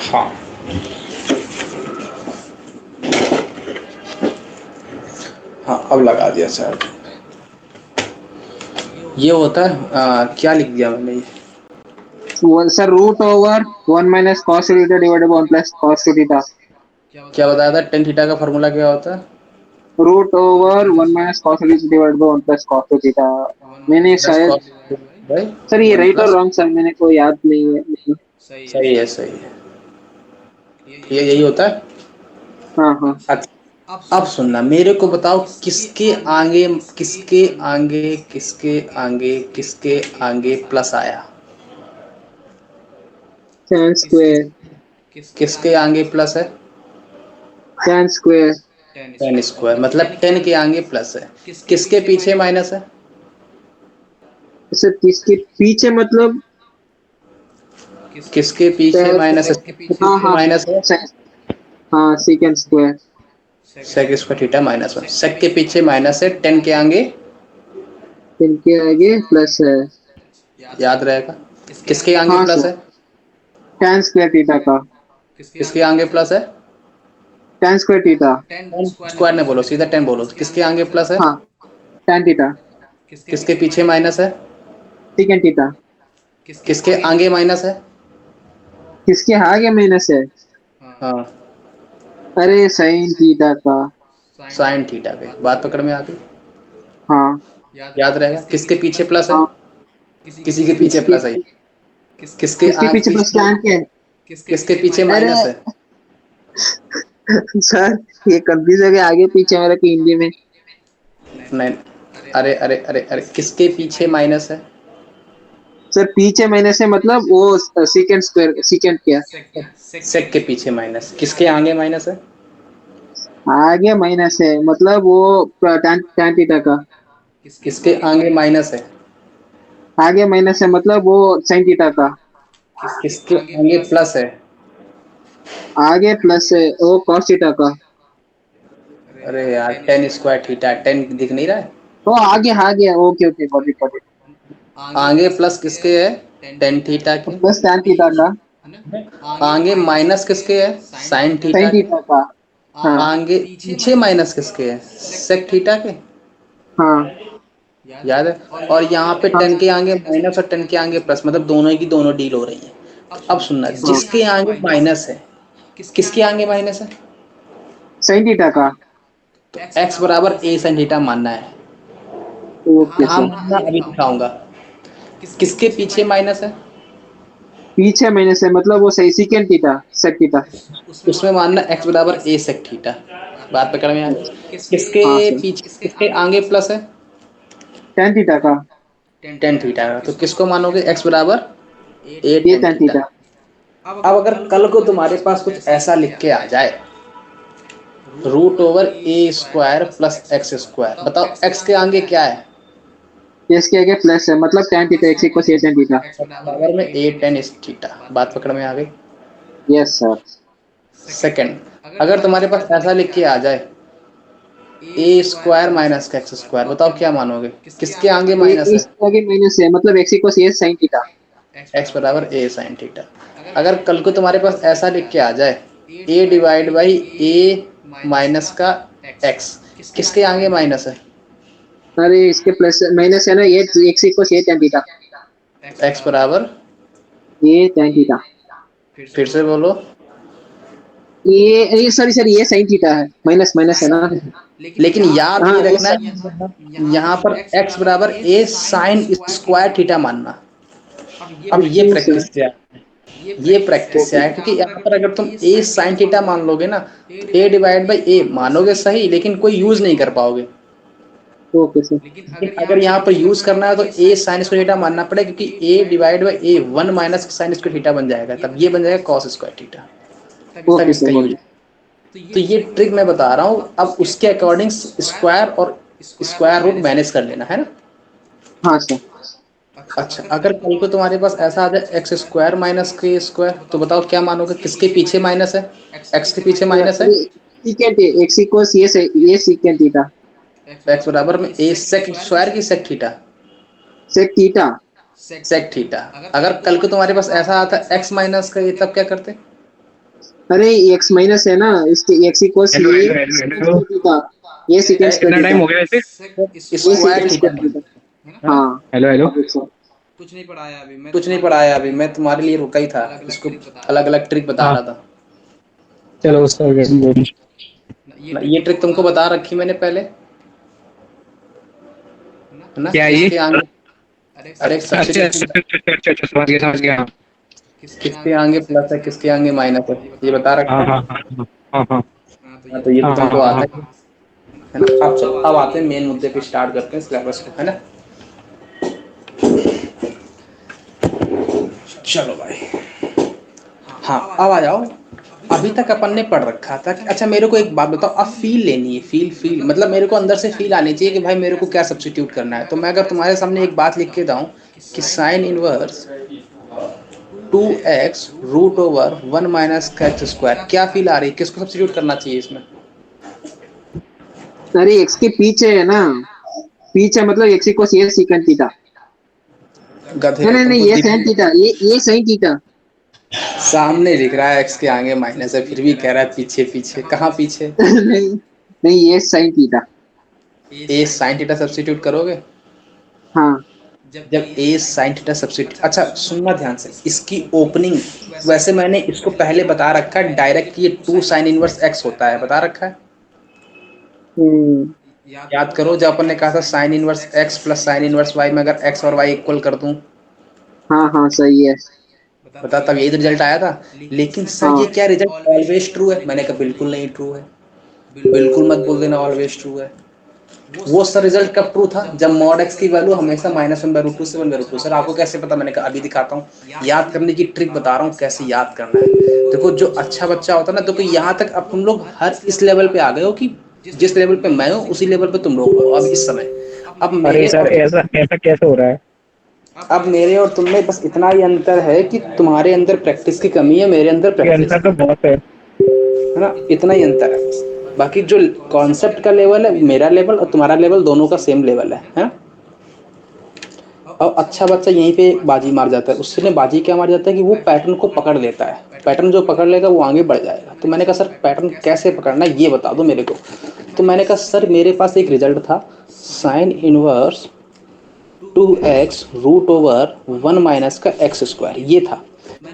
हाँ, हाँ अब लगा दिया चार्ज। ये होता है क्या लिख दिया मैंने ये?
Sir √1 - cos 2 theta divided by 1 + cos 2 theta.
क्या बताया था? tan θ का फॉर्मूला क्या होता है?
√1 - cos 2 theta divided by 1 + cos 2 theta. मैंने
प्लस
शायद,
कॉस बाई
सर ये
वन
राइट और
प्लस
रॉन्ग सर, मेरे को याद नहीं है मतलब।
सही है, सही है, ये यही होता है।
हाँ हाँ।
अच्छा, अब सुनना, मेरे को बताओ किसके आगे किसके आगे किसके आगे किसके आगे प्लस आया?
tan square.
किसके आगे प्लस है?
tan square.
tan² मतलब 10 के आगे प्लस है। किसके पीछे माइनस है?
सर किसके पीछे मतलब?
किसके पीछे
शायद,
माइनस है?
हाँ
किसके
हाँ,
माइनस है?
हाँ सेकंड स्क्वायर।
sec² θ - 1 सेक के पीछे माइनस है, 10 के आगे
इनके आगे प्लस है।
याद रहेगा। किसके आगे
हाँ
प्लस
सर,
है?
tan स्क्वायर थीटा का।
किसके आगे प्लस है?
tan square theta.
10² ने बोलो, सीधा 10 बोलो। किसके आगे प्लस है?
हाँ, tan थीटा।
किसके पीछे माइनस है?
Second theta.
किसके आगे माइनस है?
किसके आगे माइनस है?
हाँ,
अरे साइन थीटा का।
sin θ के। बात पकड़ में आ गई?
हाँ
याद रहेगा। किसके पीछे प्लस है?
हाँ।
किसी के पीछे
किसके
प्लस है। किसके
किसके
आगे
पीछे प्लस
पीछे
tan के?
किसके पीछे
अरे
माइनस है?
सर, ये कंफ्यूज हो गया आगे पीछे मेरा कि हिंदी में।
नहीं, अरे अरे अरे अरे, किसके पीछे माइनस है?
सर पीछे माइनस है मतलब वो सेकंड स्क्वायर, सेकंड क्या?
सेक के पीछे माइनस। किसके आगे माइनस है?
आगे माइनस है मतलब वो tan tan थीटा का।
किसके आगे माइनस है?
आगे माइनस है मतलब वो साइन थीटा का।
किसके आगे प्लस है?
आगे प्लस है वो cos थीटा का।
अरे यार, tan²θ, 10 दिख नहीं रहा है?
तो आगे आगे, okay okay, got it got it.
आगे प्लस किसके है? tan θ के।
प्लस tan थीटा का।
आगे माइनस किसके है? sin θ
साइन
के।
थीटा का। हाँ
आगे पीछे माइनस किसके है? sec θ के।
हाँ
याद है। और यहाँ पे
हाँ
10 के आगे माइनस और 10 के आगे प्लस, मतलब दोनों की दोनों डील हो रही है। अब सुनना,
हाँ।
जिसके आगे माइनस है, किसके आगे माइनस है?
साइन थीटा का।
तो x बराबर a sin θ मानना है।
ओके
कहाँ
सर।
मानना, अभी दिखाऊंगा। किसके पीछे माइनस है?
पीछे माइनस है मतलब वो सही सेकंड थीटा, सेक थीटा।
उसमें मानना x बराबर a sec थीटा। बात पकड़ में आ गई। किसके
हाँ सर,
पीछे किसके आगे प्लस है?
tan थीटा का।
tan थीटा का। तो किसको मानोगे? x बराबर a
ये
tan
tan
थीटा।
थीटा।
अब अगर कल को तुम्हारे पास कुछ ऐसा लिख के आ जाए, √a² + x², बताओ x के आगे क्या है?
इसके आगे प्लस है मतलब tan थीटा, x इक्वल ये tan थीटा।
x बराबर में a tan θ। बात पकड़ में आ गई?
Yes sir.
सेकंड, अगर तुम्हारे पास ऐसा लिख के आ जाए, a² - x², बताओ क्या मानोगे? किसके आगे
ये
माइनस है?
इसके आगे माइनस है मतलब x इक्वल ये sin थीटा।
x बराबर a sin θ। अगर कल को तुम्हारे पास ऐसा लिख के आ जाए, a divide by a minus का एक्स किसके आगे माइनस है?
अरे इसके प्लस माइनस है ना, ये x इक्वल ये tan थीटा।
एक्स बराबर,
ये tan थीटा।
फिर से बोलो।
ये सॉरी सॉरी, ये sin थीटा है, माइनस माइनस है ना।
लेकिन याद
हाँ
ये
ये
रखना है, यहाँ पर एक्स बराबर ए साइन स्क्वायर थीटा मानना। अब ये
क्यों सर?
प्रैक्टिस से आया है, ये प्रैक्टिस से
ओके
आया है, क्योंकि यहाँ पर अगर तुम ए साइन थीटा मान लोगे ना, तो ए डिवाइड बाई ए मानोगे सही, लेकिन कोई यूज नहीं कर पाओगे।
Okay sir.
लेकिन अगर यहाँ पर यूज करना है तो ए साइन स्क्वायर थीटा मानना पड़ेगा, क्योंकि A divide by A one minus sine square theta बन जाएगा, तब ये बन जाएगा कॉस स्क्वायर थीटा, तब
ओके
इसका
सर
यूज।
ओके।
तो ये ट्रिक मैं बता रहा हूँ, अब उसके अकॉर्डिंग स्क्वायर और स्क्वायर रूट मैनेज कर लेना है ना।
हाँ सर।
अच्छा, अगर कल को तुम्हारे पास ऐसा आ जाए एक्स स्क्वायर माइनस के स्क्वायर, तो बताओ क्या मानोगे, किसके पीछे माइनस है? एक्स के पीछे माइनस है।
अरे सीकेंट x इक्वल ये सीकेंट थीटा।
एक्स बराबर में ए सेक स्क्वायर की sec theta,
sec theta.
Sec theta. अगर कल को तुम्हारे पास ऐसा आता एक्स माइनस का, ये तब क्या करते?
अरे x माइनस है ना, इसके x इक्वल
हेलो
ये
hello hello
secant
hello.
Square theta. ये सीकेंट स्क्वायर
कितना टाइम
थीटा।
हो गया वैसे?
ये
square
secant
theta
square theta.
मानते है ना।
हाँ।
Hello hello.
अब सर।
कुछ नहीं पढ़ाया अभी, मैं तुम्हारे लिए रुका ही था, इसको अलग अलग ट्रिक बता
हाँ
रहा था
चलो उसका
ना। ये ट्रिक तुमको बता रखी मैंने पहले, है ना,
क्या ये?
किसके आगे। अरे
अच्छा अच्छा
सब्स्टिट्यूशन,
अच्छा अच्छा अच्छा अच्छा, समझ गया समझ गया।
किसके आगे प्लस है किसके आगे माइनस है, ये बता रखा
हाँ
है।
हाँ हाँ हाँ हाँ
हाँ, तो ये तो
हाँ हाँ
तुमको
हाँ
आता
हाँ।
है ना। अब चलो, अब आते हैं मेन मुद्दे पे, स्टार्ट करते हैं सिलेबस को, है ना। चलो भाई, हाँ अब आ जाओ। अभी तक अपन ने पढ़ रखा था कि अच्छा मेरे को एक बात बताओ, अब फील लेनी है, फील फील मतलब मेरे को अंदर से फील आनी चाहिए कि भाई मेरे को क्या सब्स्टिट्यूट करना है। तो मैं अगर तुम्हारे सामने एक बात लिख के दूं कि sine inverse two x root over one minus का एक्स स्क्वायर, क्या फील आ रही है, किसको सब्स्टिट्यूट करना चाहिए इसमें?
अरे x के पीछे है ना, पीछे मतलब x इक्वल ये सीकेंट थीटा।
गधे
नहीं
हो
नहीं नहीं,
तुमको
ये
दिख,
sin थीटा, ये sin थीटा।
सामने दिख रहा है एक्स के आगे माइनस है, फिर भी कह रहा है पीछे पीछे, कहाँ पीछे?
नहीं नहीं, ये sin थीटा।
ए साइन थीटा सब्स्टिट्यूट करोगे,
हाँ।
जब ए साइन थीटा सब्स्टिट्यूट, अच्छा सुनना ध्यान से, इसकी ओपनिंग, वैसे मैंने इसको पहले बता रखा है डायरेक्ट, ये टू साइन इनवर्स एक्स होता है, बता रखा है।
हम्म।
याद करो जब अपन ने कहा था sine inverse x plus sine inverse y में अगर एक्स और वाई इक्वल कर दूं,
हाँ हाँ सही है।
बता तब यही रिजल्ट आया था। लेकिन सर ये
हाँ।
क्या रिजल्ट ऑलवेज ट्रू है? मैंने कहा बिल्कुल नहीं ट्रू है, बिल्कुल मत बोल देना ऑलवेज ट्रू है। वो सर रिजल्ट कब ट्रू था, जब मॉड एक्स की वैल्यू हमेशा minus one by root two से one by root two. Sir आपको कैसे पता? मैंने कहा अभी दिखाता हूँ, याद करने की ट्रिक बता रहा हूँ कैसे याद करना है। देखो जो अच्छा बच्चा होता है ना, देखो यहाँ तक अब तुम लोग हर इस लेवल पे आ गए हो कि जिस लेवल पे मैं हूँ उसी लेवल पे तुम लोग हो अब इस समय। अब
अरे
मेरे
सर
और
ऐसा ऐसा कैसे हो रहा है?
अब मेरे और तुम में बस इतना ही अंतर है कि तुम्हारे अंदर प्रैक्टिस की कमी है, मेरे अंदर
ये
प्रैक्टिस
अंतर तो बहुत है।
है ना, इतना ही अंतर है बस। बाकी जो कॉन्सेप्ट का लेवल है, मेरा लेवल और तुम्हारा लेवल दोनों का सेम लेवल है ना। और अच्छा बच्चा यहीं पे बाजी मार जाता है, उसने बाजी क्या मार जाता है कि वो पैटर्न को पकड़ लेता है, पैटर्न जो पकड़ लेगा वो आगे बढ़ जाएगा। तो मैंने कहा सर पैटर्न कैसे पकड़ना है ये बता दो मेरे को। तो मैंने कहा सर मेरे पास एक रिजल्ट था sine inverse two x root over one minus का एक्स स्क्वायर, ये था।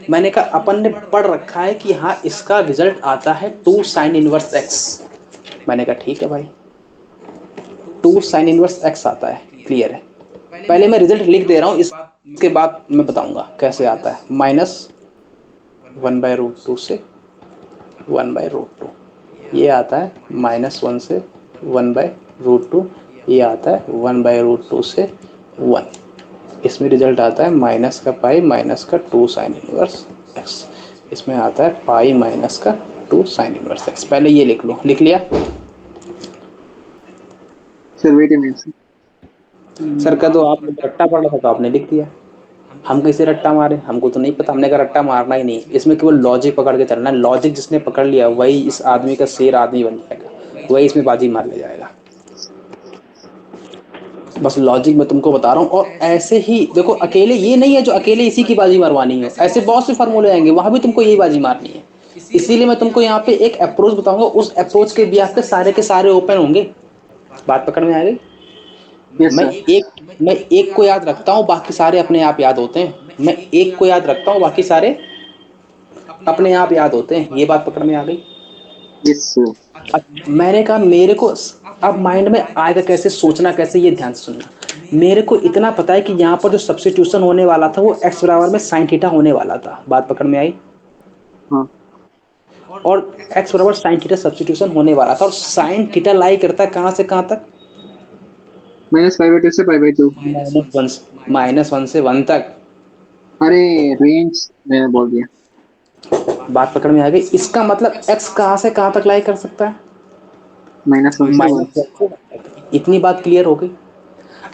मैंने कहा अपन ने पढ़ रखा है कि हाँ इसका रिजल्ट आता है टू साइन इनवर्स एक्स। मैंने कहा ठीक है भाई, टू साइन इनवर्स एक्स आता है, क्लियर है। पहले मैं रिजल्ट लिख दे रहा हूँ, इसके बाद मैं बताऊंगा कैसे आता है। Minus one by root two से वन बाय रूट टू, ये आता है माइनस वन से वन बाय रूट टू, ये आता है वन बाय रूट टू से वन। इसमें रिजल्ट आता है माइनस का पाई माइनस का टू साइन इनवर्स एक्स। इसमें आता है पाई माइनस का टू साइन इनवर्स एक्स। पहले ये लिख लो, लिख लिया?
Sir wait a minute.
Sir कह दो आप रट्टा पड़ रहा था तो आपने लिख दिया। हम कैसे रट्टा मारे, हमको तो नहीं पता, हमने कहा रट्टा मारना ही नहीं, इसमें केवल लॉजिक पकड़ के चलना है। लॉजिक जिसने पकड़ लिया वही इस आदमी का शेर आदमी बन जाएगा, वही इसमें बाजी मार ले जाएगा। बस लॉजिक मैं तुमको बता रहा हूँ। और ऐसे ही देखो, अकेले ये नहीं है जो अकेले इसी की बाजी मरवानी हो, ऐसे बहुत से फार्मूले आएंगे वहां भी तुमको यही बाजी मारनी है। इसीलिए मैं तुमको यहाँ पे एक अप्रोच बताऊंगा, उस अप्रोच के बिहाफ पे सारे के सारे ओपन होंगे। बात पकड़ में आ गई?
यस
मैं
सर।
एक को याद रखता हूँ, बाकी सारे अपने आप याद होते हैं। मैं एक को याद रखता हूँ, बाकी सारे अपने आप याद होते हैं। ये बात पकड़ में आ गई?
Yes sir.
मैंने कहा मेरे को अब माइंड में आएगा कैसे, सोचना कैसे, ये ध्यान से सुनना। मेरे को इतना पता है कि यहाँ पर जो सब्स्टिट्यूशन होने वाला था वो x बराबर में साइन थीटा होने वाला था। बात पकड़ में आई?
हाँ।
और x बराबर साइन थीटा सब्स्टिट्यूशन होने वाला था, और साइन थीटा लाई करता है कहाँ से कहाँ तक?
-π/2 से π/2।
-1 से 1 तक।
अरे, रेंज मैंने बोल दिया।
बात पकड़ में आ गई? इसका मतलब x कहाँ से कहाँ तक लाई कर सकता है?
-1 से 1।
-1 से 1 तक। इतनी बात क्लियर हो गई?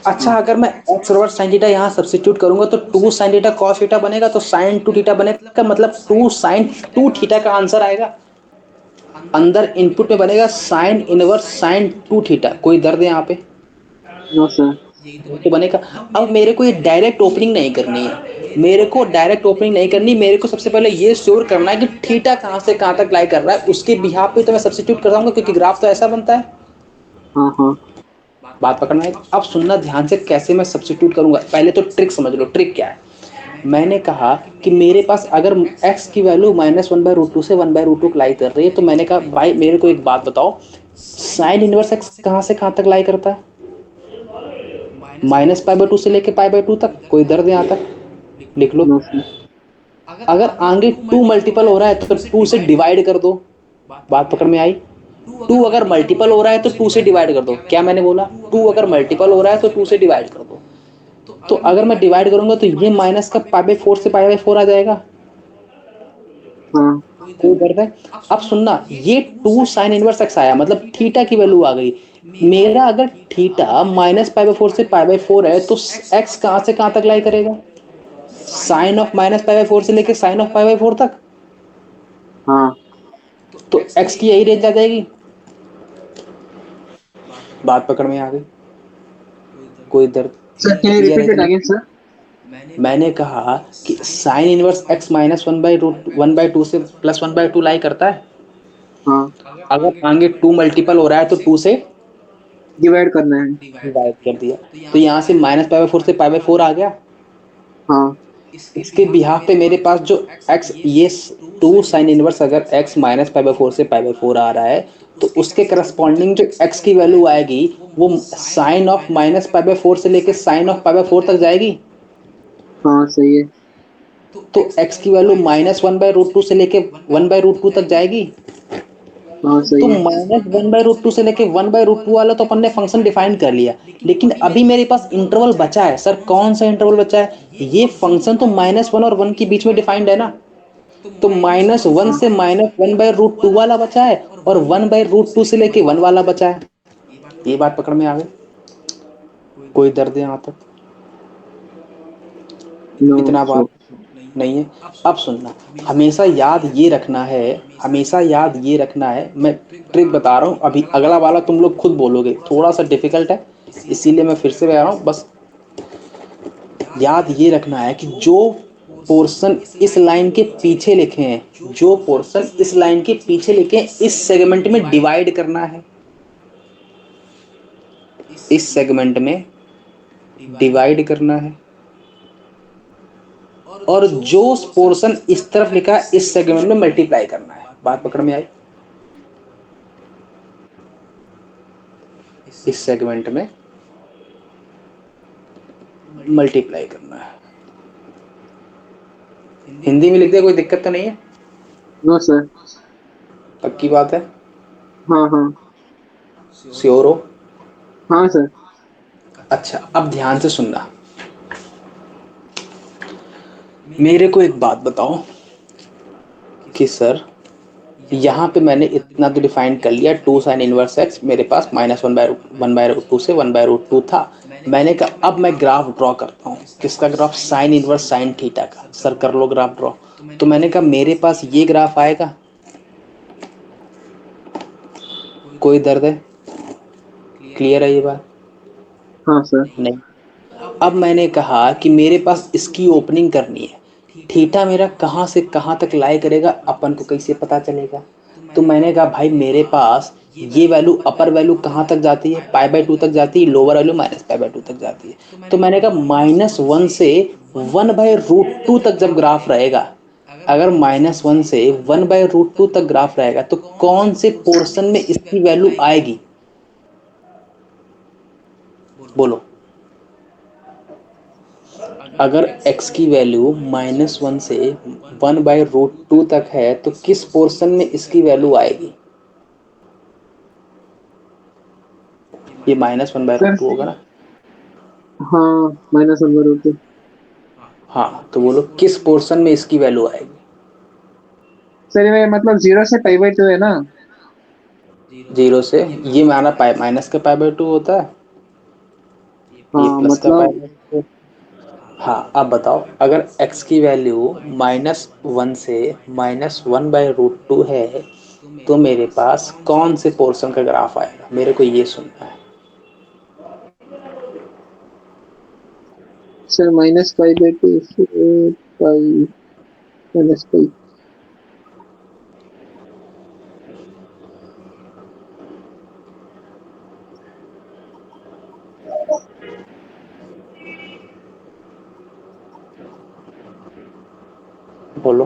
अच्छा,
हाँ।
अगर मैं x बराबर साइन थीटा यहाँ सब्स्टिट्यूट करूंगा तो 2 साइन थीटा कॉस थीटा बनेगा, तो साइन 2 थीटा बनेगा, मतलब 2 साइन 2 थीटा का आंसर आएगा। अंदर इनपुट में बनेगा साइन इनवर्स साइन 2 थीटा। कोई दर्द है यहाँ पे?
No sir.
तो बनेगा। अब मेरे को ये डायरेक्ट ओपनिंग नहीं करनी है, मेरे को डायरेक्ट ओपनिंग नहीं करनी, मेरे को सबसे पहले ये श्योर करना है कि थीटा कहाँ से कहाँ तक लाई कर रहा है। उसके बिहाफ पे तो मैं सब्स्टिट्यूट कर दूंगा, क्योंकि ग्राफ तो ऐसा बनता है।
हाँ हाँ।
बात पकड़ना है? अब सुनना ध्यान से कैसे मैं सब्स्टिट्यूट करूंगा। पहले तो ट्रिक समझ लो। ट्रिक क्या है? मैंने कहा कि मेरे पास अगर x की वैल्यू -1/√2 से 1/√2 लाई कर रही है, तो मैंने कहा भाई मेरे को एक बात बताओ, साइन इनवर्स x कहाँ से कहाँ तक लाई करता है? -π/2 से लेके π/2 तक। कोई दर्द यहाँ तक? लिख लो।
No sir.
अगर आगे 2 मल्टीपल हो रहा है तो 2 से डिवाइड कर दो। बात पकड़ में आई? 2 अगर मल्टीपल हो रहा है तो 2 से डिवाइड कर दो। क्या मैंने बोला? 2 अगर मल्टीपल हो रहा है तो 2 से डिवाइड कर दो। तो अगर मैं डिवाइड करूंगा तो ये माइनस का π/4 से π/4 आ जाएगा।
हाँ।
कोई दर्द है? अब सुनना, ये 2 साइन इनवर्स x आया, मतलब थीटा की वैल्यू आ गई। मेरा अगर थीटा -π/4 से π/4 है तो x कहाँ से कहाँ तक लाई करेगा? साइन ऑफ -π/4 से लेके साइन ऑफ π/4 तक।
हाँ
तो x की यही रेंज आ जाएगी। बात पकड़ में आ गई? कोई दर्द?
सर, कैन यू
क्लियर है
रिपीट
कि
इट
नहीं?
Again sir?
मैंने कहा कि साइन इनवर्स x -1/2 से +1/2 लाई करता है।
हाँ।
अगर आगे 2 मल्टीपल हो रहा है तो 2 से
डिवाइड करना है।
डिवाइड कर दिया। तो यहाँ से -π/4 से π/4 आ गया।
हाँ।
इसके बिहाफ पे मेरे पास जो x, ये 2 साइन इनवर्स अगर x -π/4 से π/4 आ रहा है, तो उसके करस्पॉन्डिंग जो x की वैल्यू आएगी वो साइन ऑफ -π/4 से लेके साइन ऑफ π/4 तक जाएगी।
हाँ सही है।
तो x की वैल्यू -1/√2 से लेके 1/√2 तक जाएगी।
हाँ
तो
सही है।
-1/√2 से लेके 1/√2 वाला तो अपन ने फंक्शन डिफाइन कर लिया, लेकिन अभी मेरे पास इंटरवल बचा है। सर कौन सा इंटरवल बचा है? ये फंक्शन तो -1 और 1 के बीच में डिफाइंड है ना। तो -1
हाँ।
से -1/√2 वाला बचा है, और 1/√2 से लेके 1 वाला बचा है। ये बात पकड़ में आ गई? कोई दर्द है यहाँ तक?
नो
इतना
सर।
बात नहीं है? अब सुनना, हमेशा याद ये रखना है, हमेशा याद ये रखना है। मैं ट्रिक बता रहा हूँ, अभी अगला वाला तुम लोग खुद बोलोगे, थोड़ा सा डिफिकल्ट है, इसीलिए मैं फिर से बता रहा हूँ। बस याद ये रखना है कि जो पोर्शन इस लाइन के पीछे लिखे हैं, जो पोर्शन इस लाइन के पीछे लिखे हैं, इस सेगमेंट में डिवाइड करना है। इस सेगमेंट में डिवाइड करना है। और जो पोर्शन इस तरफ लिखा है, इस सेगमेंट में मल्टीप्लाई करना है। बात पकड़ में आई? इस सेगमेंट में मल्टीप्लाई करना है। हिंदी में लिख दिया, कोई दिक्कत तो नहीं है?
No sir.
पक्की बात है?
हाँ हाँ।
श्योर हो?
हाँ सर।
अच्छा, अब ध्यान से सुनना। मेरे को एक बात बताओ कि सर यहाँ पे मैंने इतना तो डिफाइन कर लिया, 2 साइन इनवर्स x मेरे पास -1/√2 से 1/√2 था। मैंने कहा अब मैं ग्राफ ड्रॉ करता हूँ। किसका graph? Sine inverse sine theta का। सर कर लो ग्राफ ड्रॉ। तो मैंने कहा मेरे पास ये ग्राफ आएगा। कोई दर्द है? क्लियर है ये बात?
हाँ सर।
नहीं। अब मैंने कहा कि मेरे पास इसकी ओपनिंग करनी है। थीटा मेरा कहाँ से कहाँ तक लाई करेगा, अपन को कैसे पता चलेगा? तो मैंने कहा भाई मेरे पास ये वैल्यू, अपर वैल्यू कहाँ तक जाती है, π/2 तक जाती है, लोअर वैल्यू -π/2 तक जाती है। तो मैंने कहा -1 से 1/√2 तक जब ग्राफ रहेगा, अगर -1 से 1/√2 तक ग्राफ रहेगा तो कौन से पोर्शन में इसकी वैल्यू आएगी? बोलो। अगर x की वैल्यू -1 से 1/√2 तक है तो किस पोर्शन में इसकी वैल्यू आएगी? ये
सर,
-1/√2 होगा ना?
हाँ, -1/√2।
हाँ, तो बोलो किस पोर्शन में इसकी वैल्यू आएगी?
सर ये मतलब 0 से π/2 है ना?
0 से, ये माना पाई माइनस का π/2 होता है, ये
हाँ
प्लस का
मतलब,
π/2। हाँ, अब बताओ अगर x की वैल्यू -1 से -1/√2 है तो मेरे पास कौन से पोर्शन का ग्राफ आएगा, मेरे को ये सुनना है।
सर -π/2 से पाई, -π।
बोलो।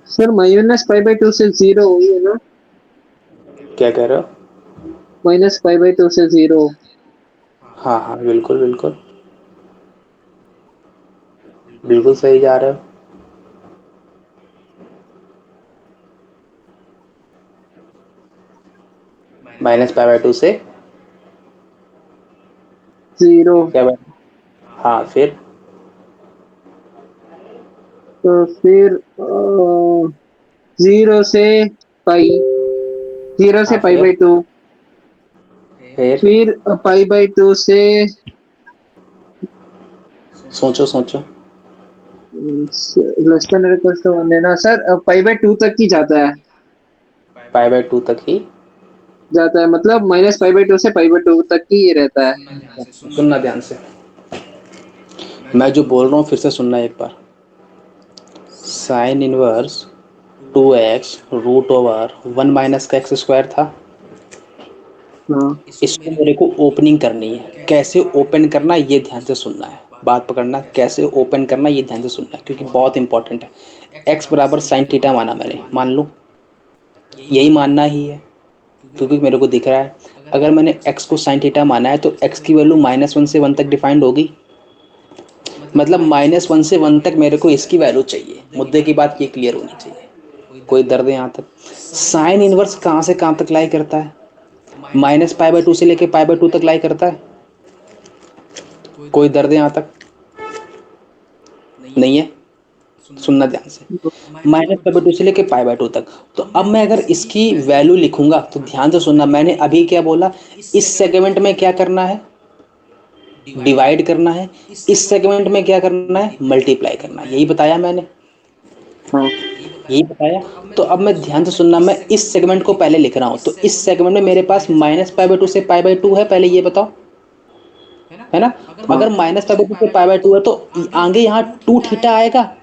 सर -π/2 से 0 हुई है ना?
क्या कह रहे हो?
-π/2 से 0।
हाँ हाँ, बिल्कुल बिल्कुल, बिल्कुल सही जा रहे हो। -π/2 से
0।
क्या हाँ, फिर
तो फिर 0 से पाई, 0 से
हाँ,
π/2,
फिर
फिर π/2 से
सोचो सोचो।
लेस देन इक्वल टू 1 है ना सर? π/2 तक ही
π/2 तक ही।
मतलब -π/2 से π/2 तक ही ये रहता है।
सुनना ध्यान से, मैं जो बोल रहा हूँ फिर से सुनना एक बार। साइन इनवर्स 2x√1 - का x² था।
हाँ
इसको मेरे को ओपनिंग करनी है, कैसे ओपन करना ये ध्यान से सुनना है, बात पकड़ना, कैसे ओपन करना ये ध्यान से सुनना है क्योंकि बहुत इंपॉर्टेंट है। x बराबर साइन थीटा माना मैंने, मान लो यही मानना ही है क्योंकि मेरे को दिख रहा है। अगर मैंने x को साइन थीटा माना है तो x की वैल्यू -1 से 1 तक डिफाइंड होगी, मतलब -1 से 1 तक मेरे को इसकी वैल्यू चाहिए। मुद्दे की बात ये क्लियर होनी चाहिए, कोई दर्द यहाँ तक? साइन इनवर्स कहाँ से कहाँ तक लाई करता है? -π/2 से लेके π/2 तक लाई करता है। कोई दर्द यहाँ तक? नहीं है? सुनना ध्यान से, -π/2 से लेके π/2 तक। तो अब मैं अगर इसकी वैल्यू लिखूंगा तो ध्यान से सुनना, मैंने अभी क्या बोला, इस सेगमेंट में क्या करना है, डिवाइड करना है, इस सेगमेंट में क्या करना है, मल्टीप्लाई करना है, यही बताया मैंने,
हाँ
यही बताया। तो अब मैं ध्यान से सुनना, मैं इस सेगमेंट को पहले लिख रहा हूं, तो इस सेगमेंट में मेरे पास -π/2 से π/2 है, पहले ये बताओ, है ना?
हाँ
अगर -π/2 से π/2 है तो आगे यहाँ 2 थीटा आएगा,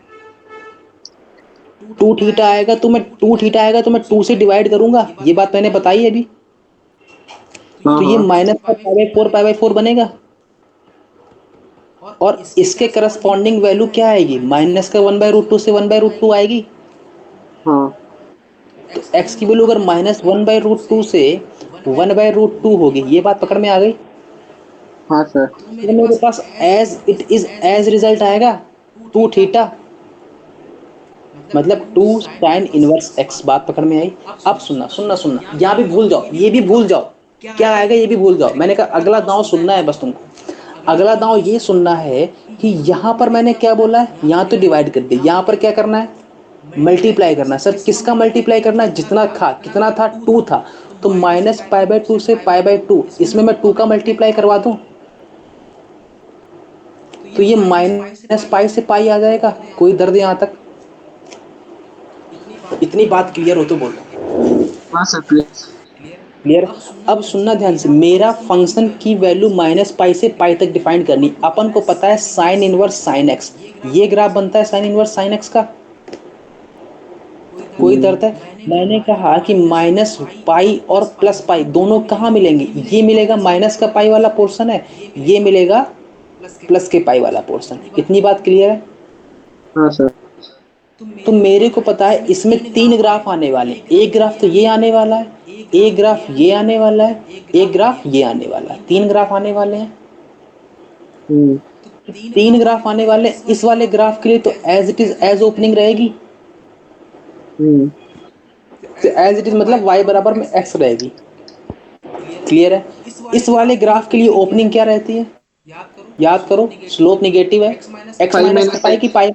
2 थीटा आएगा तो मैं 2 थीटा आएगा तो मैं 2 से डिवाइड करूंगा, ये बात मैंने बताई है अभी।
हाँ
तो ये
हाँ
माइनस का π/4 बनेगा और इसके करस्पॉन्डिंग वैल्यू क्या आएगी, -1/√2 से 1/√2 आएगी।
हाँ
तो x की वैल्यू अगर -1/√2 से 1/√2 होगी, ये बात पकड़ में आ गई?
हाँ सर।
तो मेरे पास as it is as result आएगा 2 थीटा, मतलब 2 साइन इनवर्स x। बात पकड़ में आई? अब सुनना सुनना सुनना, यहाँ भी भूल जाओ, ये भी भूल जाओ, क्या आएगा ये भी भूल जाओ। मैंने कहा अगला दांव सुनना है बस तुमको, अगला दांव ये सुनना है कि यहाँ पर मैंने क्या बोला है, यहाँ तो डिवाइड कर दिया, यहाँ पर क्या करना है, मल्टीप्लाई करना है। सर किसका मल्टीप्लाई करना है, जितना था, कितना था, 2 था, तो -π/2 से π/2, इसमें मैं 2 का मल्टीप्लाई करवा दूं तो ये -π से पाई आ जाएगा। कोई दर्द यहाँ तक? इतनी बात क्लियर हो तो बोलो।
हाँ सर, प्लीज।
क्लियर? अब सुनना ध्यान से, मेरा फंक्शन की वैल्यू माइनस पाई से पाई तक डिफाइन करनी। अपन को पता है साइन इनवर्स साइन एक्स, ये ग्राफ बनता है साइन इनवर्स साइन एक्स का। कोई
हम्म,
दर्द है? मैंने कहा कि माइनस पाई और प्लस पाई दोनों कहाँ मिलेंगे? ये मिलेगा माइनस का पाई वाला पोर्शन है, ये मिलेगा प्लस के पाई वाला पोर्शन। इतनी बात क्लियर है?
हाँ सर।
तो मेरे को पता है इसमें तीन ग्राफ आने वाले हैं। एक ग्राफ तो ये आने वाला है, एक ग्राफ ये आने वाला है, एक ग्राफ ये आने वाला है। तीन ग्राफ आने वाले हैं।
हम्म,
तीन ग्राफ आने वाले हैं। इस वाले ग्राफ के लिए तो as it is as opening रहेगी।
हम्म,
तो एज इट इज मतलब y बराबर में x रहेगी। क्लियर है? इस वाले ग्राफ के लिए ओपनिंग क्या रहती है? याद करो, स्लोप निगेटिव है, x
फाइव
माइनस का
माइनस
पाई की
एक्स।
पाई,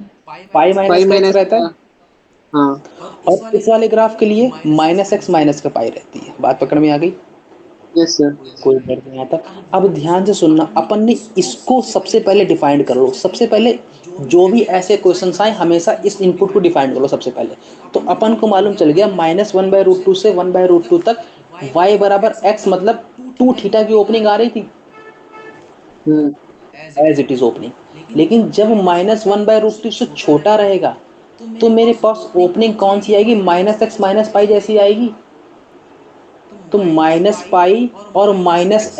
पाई माइनस
फाइव
का x
माइनस
रहता है।
का। हाँ।
और इस वाले ग्राफ के लिए माइनस एक्स माइनस का पाई रहती है। बात पकड़ में आ गई?
Yes sir.
कोई डर नहीं आता। अब ध्यान से सुनना, अपन ने इसको सबसे पहले डिफाइन कर लो। सबसे पहले जो भी ऐसे क्वेश्चंस आए हमेशा इस इनपुट को डिफाइन कर लो सबसे पहले। तो अपन को मालूम चल गया -1/√2 से 1/√2 तक y बराबर x, मतलब 2 थीटा की ओपनिंग आ रही थी
हम्म,
एज इट इज ओपनिंग। लेकिन जब -1/√2 से छोटा रहेगा तो मेरे पास ओपनिंग कौन सी आएगी? -x माइनस पाई जैसी आएगी। तो माइनस पाई और माइनस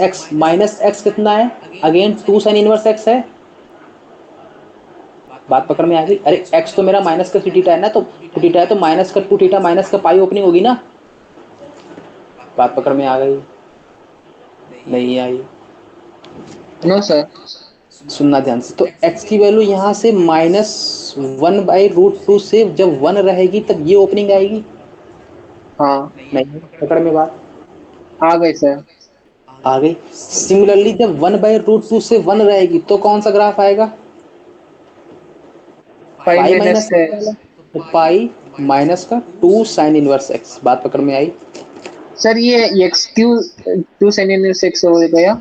एक्स कितना है? अगेन 2 साइन इनवर्स एक्स है। बात पकड़ में आ गई? अरे एक्स तो मेरा माइनस का थीटा है ना, तो टू थीटा है तो माइनस का 2 थीटा माइनस का पाई ओपनिंग होगी ना। बात पकड़ में आ गई? नहीं आई?
No sir.
सुनना ध्यान से, तो x की वैल्यू यहाँ से -1/√2 से जब 1 रहेगी तब ये ओपनिंग आएगी।
हाँ,
नहीं पकड़ में बात?
आ गई सर।
आ गई। सिमिलरली जब 1/√2 से 1 रहेगी तो कौन सा ग्राफ आएगा?
फाइव
पाई
माइनस
माइनस
का।
वाला। तो पाई माइनस का 2 साइन इनवर्स एक्स। बात पकड़ में आई?
सर ये एक्स क्यू 2 sin−6 हो गया।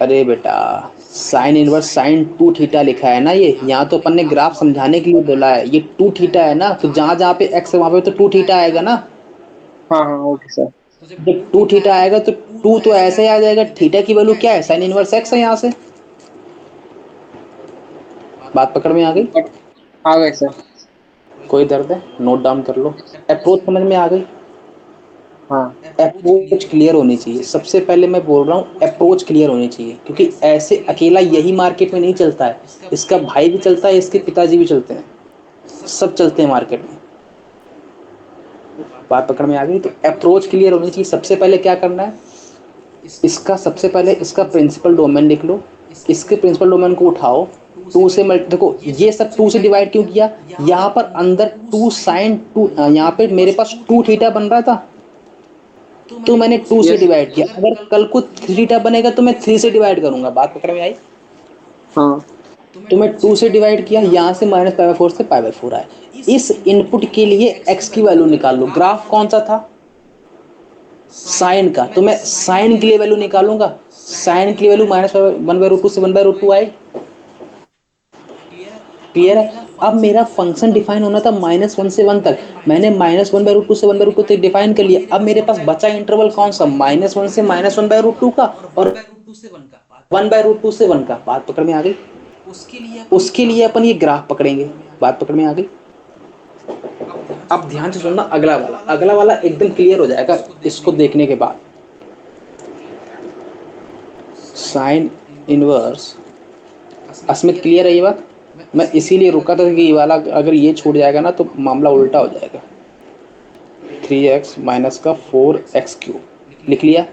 अरे बेटा, साइन इनवर्स साइन 2 थीटा लिखा है ना, ये यहाँ तो अपन ने ग्राफ समझाने के लिए बोला है। ये 2 थीटा है ना, तो जहां जहां पे एक्स है वहां पे तो 2 थीटा आएगा ना।
हाँ हाँ, ओके सर।
जब 2 थीटा आएगा तो 2 तो ऐसे ही आ जाएगा। थीटा की वैल्यू क्या है? साइन इनवर्स एक्स है यहाँ से। बात पकड़ में आ गई?
बट आ गए सर।
कोई दर्द है? नोट डाउन कर लो। अप्रोच समझ में आ गई?
हाँ।
अप्रोच क्लियर होनी चाहिए। सबसे पहले मैं बोल रहा हूँ अप्रोच क्लियर होनी चाहिए, क्योंकि ऐसे अकेला यही मार्केट में नहीं चलता है। इसका भाई भी चलता है, इसके पिताजी भी चलते हैं, सब चलते हैं मार्केट में। बात पकड़ में आ गई? तो अप्रोच क्लियर होनी चाहिए। सबसे पहले क्या करना है, इसका सबसे पहले इसका प्रिंसिपल डोमेन लिख लो। इसके प्रिंसिपल डोमेन को उठाओ। टू से देखो ये सब 2 से डिवाइड क्यों किया? यहाँ पर अंदर 2 साइन 2, यहाँ पे मेरे पास 2 थीटा बन रहा था तो मैंने 2 से
यस।
डिवाइड किया। अगर कल को 3 थीटा बनेगा तो मैं 3 से डिवाइड करूंगा। बात पकड़ में आई?
हाँ।
तो मैं 2 से डिवाइड किया, यहाँ से -π/4 से π/4 आया। इस इनपुट के लिए x की वैल्यू निकाल लो। ग्राफ कौन सा था? साइन का। तो मैं साइन के लिए वैल्यू निकालूंगा। साइन की वैल्यू -1/√2 से 1/√2 आए। क्लियर है? अब मेरा फंक्शन डिफाइन होना था -1 से 1 तक। मैंने -1/√2 से 1/√2 तक डिफाइन कर लिया। अब मेरे पास बचा इंटरवल कौन सा? -1 से -1/√2 का और 1/√2 से 1 का। बात पकड़ में आ गई? उसके लिए अपन ये ग्राफ पकड़ेंगे। बात पकड़ में आ गई? अब ध्यान से सुनना, अगला वाला एकदम क्लियर हो जाएगा इसको देखने के बाद। साइन इनवर्स अस्मित क्लियर है ये बात? मैं इसीलिए रुका था कि ये वाला अगर ये छूट जाएगा ना तो मामला उल्टा हो जाएगा। 3x माइनस का 4x³ लिख लिया।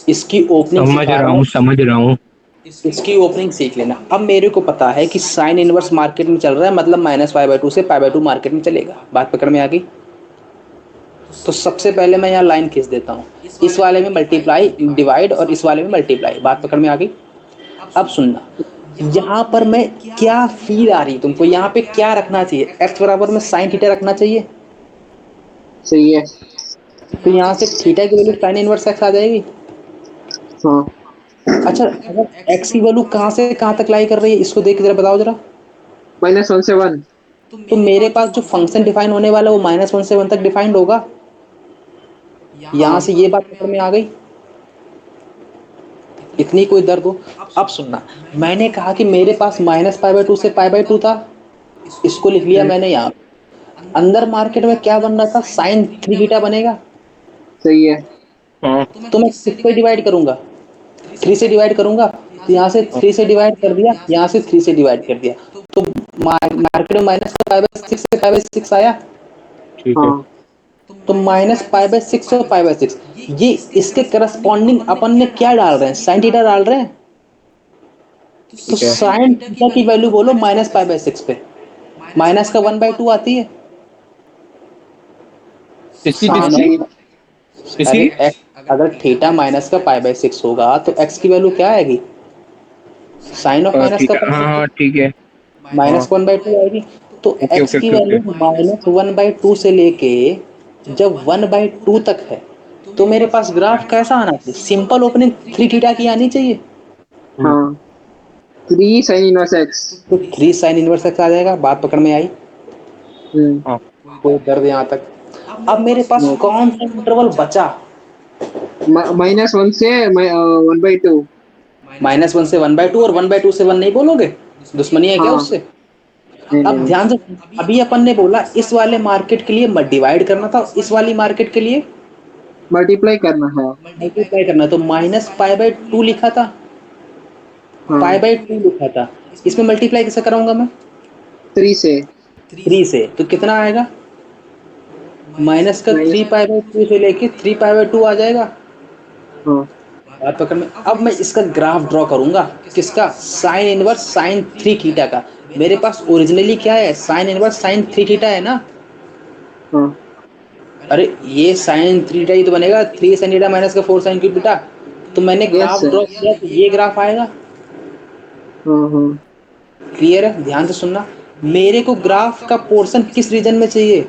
इसकी ओपनिंग
समझ
सिखा
रहा
रहा
हूँ,
हूँ,
समझ रहा हूँ।
इसकी ओपनिंग सीख लेना। अब मेरे को पता है कि साइन इनवर्स मार्केट में चल रहा है, मतलब -π/2 से π/2 मार्केट में चलेगा। बात पकड़ में आ गई? तो सबसे पहले मैं यहाँ लाइन खींच देता हूँ। इस वाले में मल्टीप्लाई डिवाइड और इस वाले में मल्टीप्लाई। बात पकड़ में आ गई? अब सुनना, यहाँ पर मैं क्या फील आ रही तुमको, यहाँ पे क्या रखना चाहिए? x बराबर में साइन थीटा रखना चाहिए।
सही है।
तो यहाँ से थीटा की वैल्यू साइन इनवर्स एक्स आ जाएगी।
हाँ।
अच्छा, अगर x की वैल्यू कहाँ से कहाँ तक लाई कर रही है इसको देख के जरा बताओ जरा।
-1 से 1।
तो मेरे पास जो फंक्शन डिफाइन होने वाला है वो -1 से 1 तक डिफाइंड होगा। यहाँ
हाँ
से ये बात पकड़ में आ गई, इतनी कोई दर्द हो। अब सुनना, मैंने कहा कि मेरे पास -π/2 से π/2 था, इसको लिख लिया
हम्म,
मैंने यहाँ। अंदर मार्केट में क्या बन रहा था, साइन 3 थीटा बनेगा।
सही है।
हाँ
तो मैं किससे डिवाइड करूंगा, 3 से डिवाइड करूंगा। तो यहाँ से
हाँ,
3 से डिवाइड कर दिया, यहाँ से 3 से डिवाइड कर दिया। तो मार्केट में -π/6 से π/6 आया।
ठीक है।
हाँ
तो -π/6 और π/6, ये इसके करस्पॉन्डिंग अपन ने क्या डाल रहे हैं, साइन थीटा डाल रहे हैं। तो
ठीक है।
साइन थीटा की वैल्यू बोलो -π/6 पे, माइनस का 1/2 आती है।
किसकी
हाँ
साइन
किसकी
सही
ऑफ,
है।
अरे
किसकी?
एक्स, अगर थीटा माइनस का π/6 होगा तो एक्स की वैल्यू क्या आएगी, साइन ऑफ माइनस का
थीटा, हाँ हाँ ठीक है। हाँ,
-1/2 आएगी। तो
ओके
एक्स
ओके
की
ओके ओके।
वैल्यू -1/2 से लेके जब 1/2 तक है, तो मेरे पास ग्राफ कैसा आना चाहिए, सिंपल ओपनिंग 3 थीटा की आनी चाहिए।
हम्म,
हाँ 3 sin−1 x।
तो 3 साइन इनवर्स एक्स आ जाएगा, बात पकड़ में आई,
हम्म।
हाँ
कोई दर्द यहाँ तक। अब मेरे पास
नो।
कौन सा इंटरवल बचा,
-1 से 1/2।
-1 से 1/2, और 1/2 से 1 नहीं बोलोगे, दुश्मनी है क्या
हाँ
उससे।
नहीं नहीं
अब
नहीं।
ध्यान से, अभी अपन ने बोला इस वाले मार्केट के लिए डिवाइड करना था, इस वाली मार्केट के लिए
मल्टीप्लाई करना है।
मल्टीप्लाई करना, तो -π/2 लिखा था,
हाँ
π/2 लिखा था। इसमें मल्टीप्लाई कैसे कराऊंगा मैं,
3 से।
3 से, तो कितना आएगा, माइनस का
माइनस।
3π/2 से लेके 3π/2 आ जाएगा।
हाँ
बात पकड़ में, अब मैं इसका ग्राफ ड्रॉ करूंगा, किसका, साइन इनवर्स साइन 3 थीटा का। मेरे पास ओरिजिनली क्या है, साइन इनवर्स साइन 3 थीटा है ना।
हाँ।
अरे ये साइन 3 थीटा ही तो बनेगा, 3 साइन थीटा माइनस का 4 साइन क्यूब थीटा। तो मैंने
यस
ग्राफ
सर।
ड्रॉ किया तो ये ग्राफ आएगा।
हाँ हाँ।
क्लियर है, ध्यान से सुनना, मेरे को ग्राफ का पोर्शन किस रीजन में चाहिए,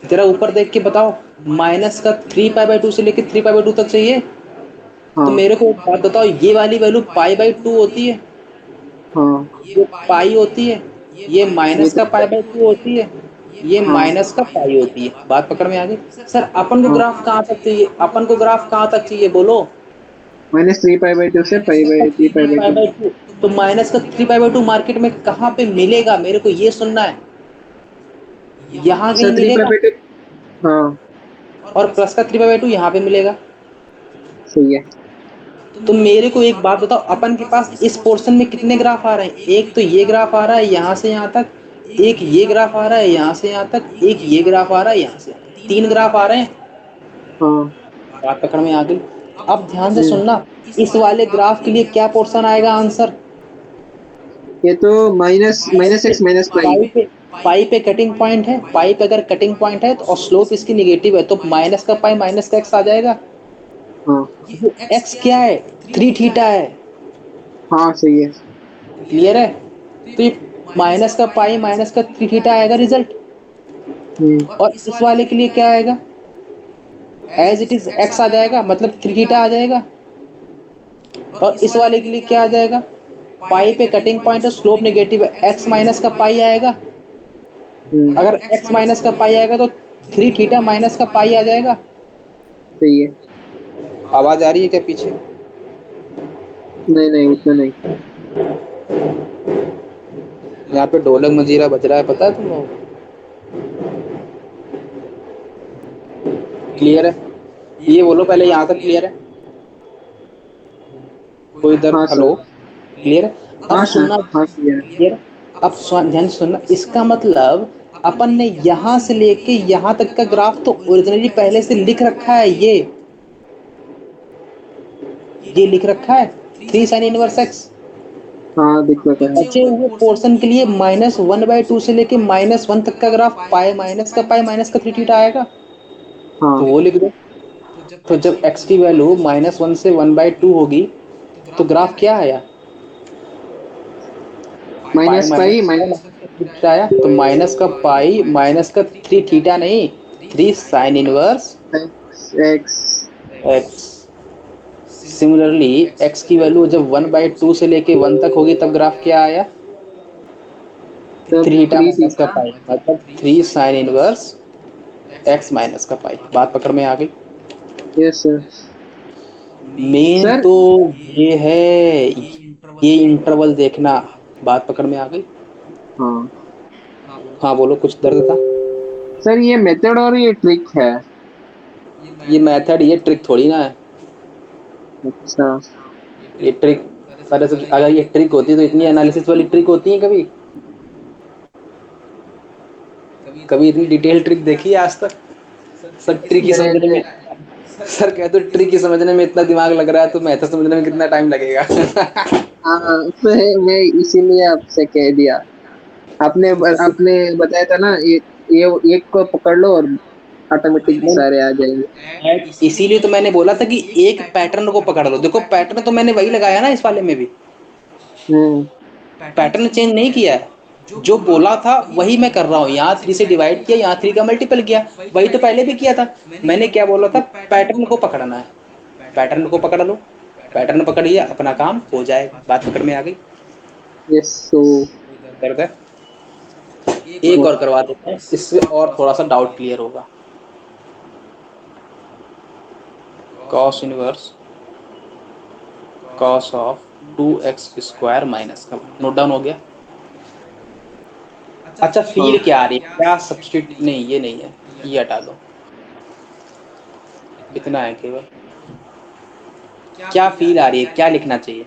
जरा ऊपर देख के बताओ, माइनस का 3π/2 से लेके 3π/2 तक चाहिए। तो
हाँ
मेरे को एक बात बताओ, ये वाली वैल्यू π/2 होती है,
हाँ।
ये पाई होती है, ये
ये
माइनस
तो।
का π/2 होती है, ये
हाँ
माइनस का पाई होती है। बात पकड़ में आ गई। सर अपन को
हाँ।
ग्राफ कहाँ तक चाहिए, अपन को ग्राफ कहाँ तक चाहिए बोलो,
-3π/2 से पाई बाई
माइनस का
three
three
pi by
pi
two
by two तो माइनस का 3π/2 मार्केट में कहाँ पे मिलेगा, मेरे को ये सुनना है, यहाँ
सर
कहीं
थ्री पाई
मिलेगा,
बाई टू हाँ
और प्लस का 3π/2 यहाँ पे मिलेगा।
सही है।
तो मेरे को एक बात बताओ, अपन के पास इस पोर्शन में कितने ग्राफ आ रहे हैं, एक तो ये ग्राफ आ रहा है यहाँ से यहाँ तक, एक ये ग्राफ आ रहा है यहाँ से यहाँ तक, एक ये ग्राफ आ रहा है यहाँ से, 3 ग्राफ आ रहे हैं।
हाँ।
बात पकड़ में आ गई। अब ध्यान से
हम्म।
सुनना, इस वाले ग्राफ के लिए क्या पोर्शन आएगा आंसर,
ये तो -x - पाई।
पाई पे, पाई पे कटिंग पॉइंट है, पाई पे अगर कटिंग पॉइंट है तो और स्लोप इसकी निगेटिव है, तो माइनस का पाई माइनस का एक्स आ जाएगा।
हाँ
ये एक्स क्या है, 3 थीटा है।
हाँ सही है।
क्लियर है, तो ये माइनस का पाई माइनस का 3 थीटा आएगा रिजल्ट।
हम्म।
और इस वाले के लिए क्या आएगा, एज इट इज एक्स आ जाएगा, मतलब 3 थीटा आ जाएगा। और इस वाले के लिए क्या आ जाएगा, पाई पे कटिंग पॉइंट है, स्लोप नेगेटिव है, एक्स माइनस का पाई आएगा।
हम्म।
अगर एक्स माइनस का पाई आएगा तो 3 थीटा माइनस का पाई आ जाएगा।
सही है।
आवाज आ रही है क्या पीछे,
नहीं नहीं उतना नहीं।
यहाँ पे ढोलक मंजीरा बज रहा है, पता है तुम लोगों को। क्लियर है, ये बोलो पहले यहाँ तक क्लियर है, कोई इधर,
हाँ
हेलो,
सर।
क्लियर है। अब
हाँ सर।
सुनना,
हाँ क्लियर है।
क्लियर है। अब ध्यान से सुनना, इसका मतलब अपन ने यहाँ से लेके यहाँ तक का ग्राफ तो ओरिजिनली पहले से लिख रखा है, ये लिख रखा है 3 साइन इनवर्स एक्स।
हाँ दिक्कत है।
बचे हुए पोर्शन के लिए -1/2 से लेके -1 तक का ग्राफ पाई माइनस का पाई माइनस का 3 थीटा आएगा, तो
हाँ
वो लिख दो। तो जब x की वैल्यू -1 से 1/2 होगी, तो ग्राफ क्या आया, पाई माइनस
-पाई
का
माइनस।
माइनस का 3 थीटा आया। तो माइनस का पाई माइनस का 3 थीटा नहीं, 3 sign inverse
x.
X. Similarly x की वैल्यू जब 1/2 से लेके 1 तक होगी, तब ग्राफ क्या आया,
तब
3 थीटा
3
माइनस का
थीटा।
पाई, मतलब 3 साइन इनवर्स एक्स माइनस का पाई। बात पकड़ में आ गई।
Yes sir.
मेन
सर
तो ये है, ये इंटरवल देखना। बात पकड़ में आ गई?
हाँ
हाँ बोलो, कुछ दर्द था?
सर, ये मेथड और ये ट्रिक है।
ये मेथड, ये ट्रिक थोड़ी ना है।
अच्छा।
ये ट्रिक, अगर ये ट्रिक होती तो इतनी एनालिसिस वाली ट्रिक होती है कभी? कभी इतनी डिटेल ट्रिक देखी है आज तक? सर ट्रिक ही समझने में, सर कहते हो ट्रिक ही समझने में इतना दिमाग लग रहा है तो मैथ समझने में कितना टाइम लगेगा?
हाँ, मैं इसीलिए आपसे कह दिया। आपने आपने बताया था ना, ये एक को पकड़ लो और ऑटोमेटिक सारे आ जाएंगे।
इसीलिए तो मैंने बोला था कि एक पैटर्न को पकड़ लो। देखो पैटर्न तो मैंने वही लगाया ना इस वाले में भी,
हम्म।
पैटर्न चेंज नहीं किया है। जो बोला था वही मैं कर रहा हूँ। यहाँ 3 से डिवाइड किया, यहाँ 3 का मल्टीपल किया, वही तो पहले भी किया था। मैंने क्या बोला था? पैटर्न को पकड़ना है। पैटर्न को पकड़ लो, पैटर्न पकड़िए, अपना काम हो जाएगा। बात पकड़ में आ गई?
Yes so.
दर्द है? एक और करवा देते हैं, इससे और थोड़ा सा डाउट क्लियर होगा। Cos inverse cos of 2x² minus का, नोट डाउन हो गया? अच्छा
हाँ,
फील क्या आ रही है? क्या सब्स्टिट्यूट, नहीं ये नहीं है, ये हटा दो। इतना है केवल। क्या फील आ रही है, क्या लिखना चाहिए?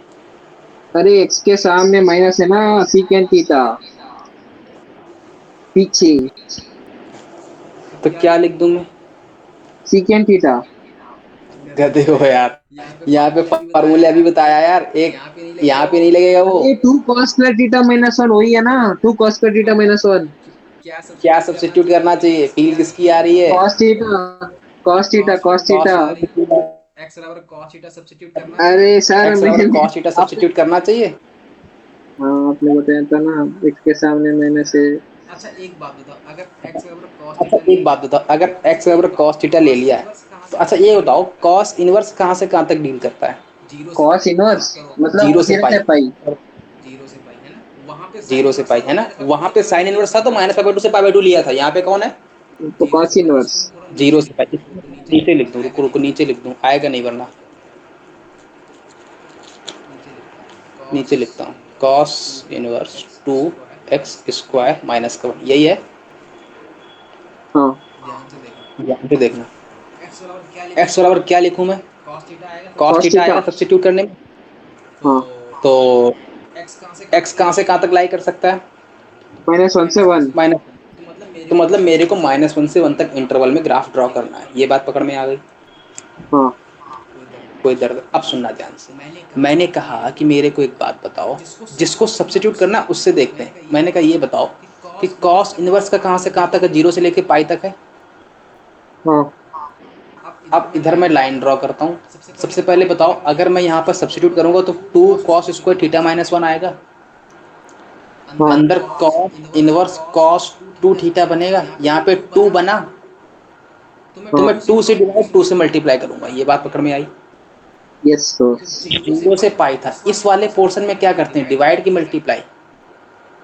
अरे एक्स के सामने माइनस है ना, सीकेंट थीटा पीछे।
तो क्या लिख दूं मैं?
Secant theta.
गधे हो यार, यहाँ पे फार्मूले अभी बताया यार। एक यहाँ पे नहीं लगेगा वो।
अरे two cos square theta minus one वही है ना, two cos square theta minus one.
क्या सब्स्टिट्यूट करना चाहिए? फील किसकी आ रही है?
Cos theta, cos theta, cos
cos
theta.
Inverse
अरे सर
एक्स बराबर
मैंने
कॉस थीटा
आपने,
सब्स्टिट्यूट करना चाहिए।
हाँ आपने बताया था ना, एक्स के सामने माइनस है।
अच्छा एक बात बताओ, अगर एक्स बराबर कॉस थीटा ले लिया है तो अच्छा ये बताओ, कॉस इनवर्स कहाँ से कहाँ तक डील करता है?
कॉस इनवर्स मतलब
जीरो से
जीरो
पाई,
से पाई।
जीरो से पाई है ना। वहां पे साइन इनवर्स था तो -π/2 से π/2 लिया था। यहाँ पे कौन है?
तो कॉस इनवर्स।
जीरो से पाई। नीचे लिख दूं, रुको रुको नीचे लिख दूं, आएगा नहीं वरना। नीचे लिखता हूँ, कॉस इनवर्स 2x² माइनस का 1, यही है।
हाँ
ध्यान से देखना। एक्स बराबर क्या लिखूं मैं? Cos
cos
theta
theta.
आएगा सब्स्टिट्यूट करने में।
हाँ
तो एक्स कहाँ से कहाँ तक लाई कर सकता है?
माइनस वन से वन।
माइनस। तो मतलब मेरे को -1 से 1 तक इंटरवल में ग्राफ ड्रॉ करना है। ये बात पकड़ में आ गई?
हाँ
कोई दर्द? अब सुनना ध्यान से। मैंने कहा कि मेरे को एक बात बताओ, जिसको सब्स्टिट्यूट करना उससे देखते हैं। मैंने कहा ये बताओ कि कॉस इनवर्स का कहाँ से कहाँ तक है? जीरो से लेके पाई तक है।
हाँ
अब इधर मैं लाइन ड्रॉ करता हूँ। सबसे पहले बताओ, अगर मैं यहाँ पर सब्स्टिट्यूट करूंगा तो 2 cos² θ - 1 आएगा।
हाँ
अंदर कॉस इनवर्स कॉस 2 θ बनेगा। यहाँ पे 2 बना तो
हाँ।
मैं 2 से डिवाइड 2 से मल्टीप्लाई करूंगा। ये बात पकड़ में आई?
Yes sir.
जीरो से पाई था। इस वाले पोर्शन में क्या करते हैं? डिवाइड की मल्टीप्लाई?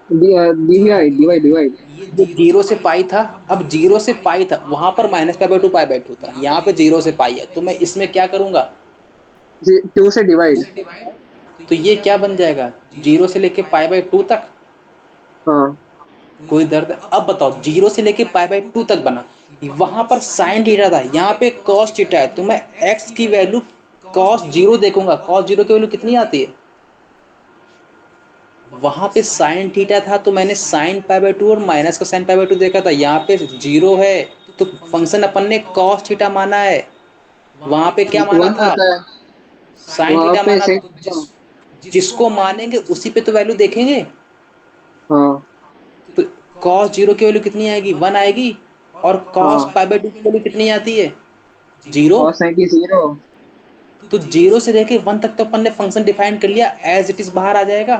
Divide divide divide.
ये जीरो से पाई था। अब जीरो से पाई था वहां पर -π/2 π/2 था। यहाँ पे जीरो से पाई है तो मैं इसमें क्या करूंगा?
टू से डिवाइड।
तो ये क्या बन जाएगा? जीरो से लेके π/2 तक।
हाँ
कोई दर्द? अब बताओ, जीरो से लेके π/2 तक बना, वहां पर साइन थीटा था, यहाँ पे कॉस थीटा है, तो मैं एक्स की वैल्यू कॉस जीरो देखूंगा। कॉस जीरो की वैल्यू कितनी आती है? वहां पे साइन थीटा था तो मैंने साइन π/2 और माइनस का साइन π/2 देखा था। यहाँ पे जीरो है तो फंक्शन अपन ने कॉस थीटा माना है। वहां पे क्या माना
वन
था?
आता है
साइन
वहां
थीटा
पे
माना
से।
था। जिसको मानेंगे उसी पे तो वैल्यू देखेंगे।
हाँ
तो कॉस जीरो की वैल्यू कितनी आएगी? 1 आएगी। और कॉस
हाँ।
π/2 की वैल्यू कितनी आती है? जीरो।
कॉस 90।
तो जीरो से लेके 1 तक तो अपन ने फंक्शन डिफाइन कर लिया, एज इट इज बाहर आ जाएगा।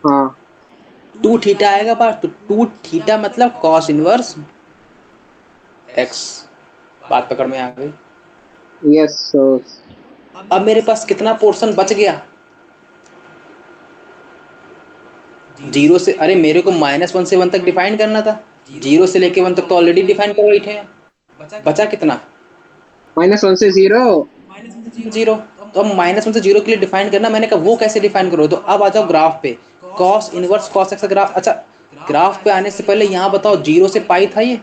हाँ
2 θ आएगा बाहर, तो 2 θ मतलब कॉस इनवर्स एक्स। बात पकड़ में आ गई?
Yes sir.
अब मेरे पास कितना पोर्शन बच गया? जीरो से, अरे मेरे को -1 से 1 तक डिफाइन करना था। जीरो से लेके 1 तक तो ऑलरेडी डिफाइन कर बैठे हैं। बचा कितना?
-1 से 0।
जीरो। तो अब -1 से 0 के लिए डिफाइन करना, मैंने कहा वो कैसे डिफाइन करो, तो अब आ जाओ ग्राफ पे। कॉस इनवर्स कॉस एक्स का ग्राफ। अच्छा, ग्राफ पे आने से पहले यहाँ बताओ, 0 से पाई था ये,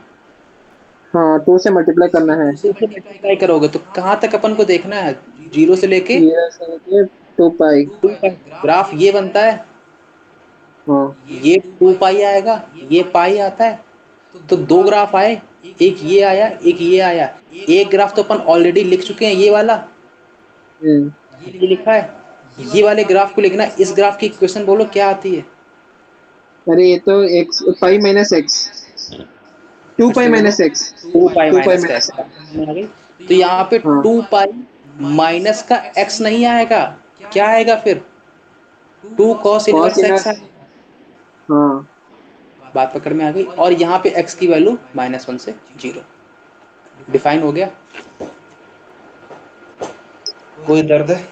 हाँ, 2 से मल्टीप्लाई करना है।
2 से मल्टीप्लाई करोगे तो कहाँ तक अपन को देखना है, 0 से लेके
0 से लेके 2 पाई।
2 पाई। ग्राफ ये बनता है,
हाँ।
ये 2 पाई आएगा, ये पाई आता है, तो दो ग्राफ आए, एक ये आया एक ये आया। एक ग्राफ तो अपन ऑलरेडी लिख चुके हैं, ये वाला,
हम्म।
ये लिखा है। ये वाले ग्राफ को लिखना, इस ग्राफ की इक्वेशन बोलो क्या आती है।
अरे ये तो एक्स, पाई -एक्स, 2 पाई
फिर से बोलो,
minus x
2 pi
two pi
minus का
माइनस
एक्स। तो यहाँ पे
हाँ।
2 पाई माइनस का एक्स नहीं आएगा, क्या आएगा फिर, 2 cos
cos
inverse x
inverse.
आएगा।
हाँ।
बात पकड़ में आ गई। और यहाँ पे एक्स की वैल्यू -1 से 0। डिफाइन हो गया। कोई दर्द है?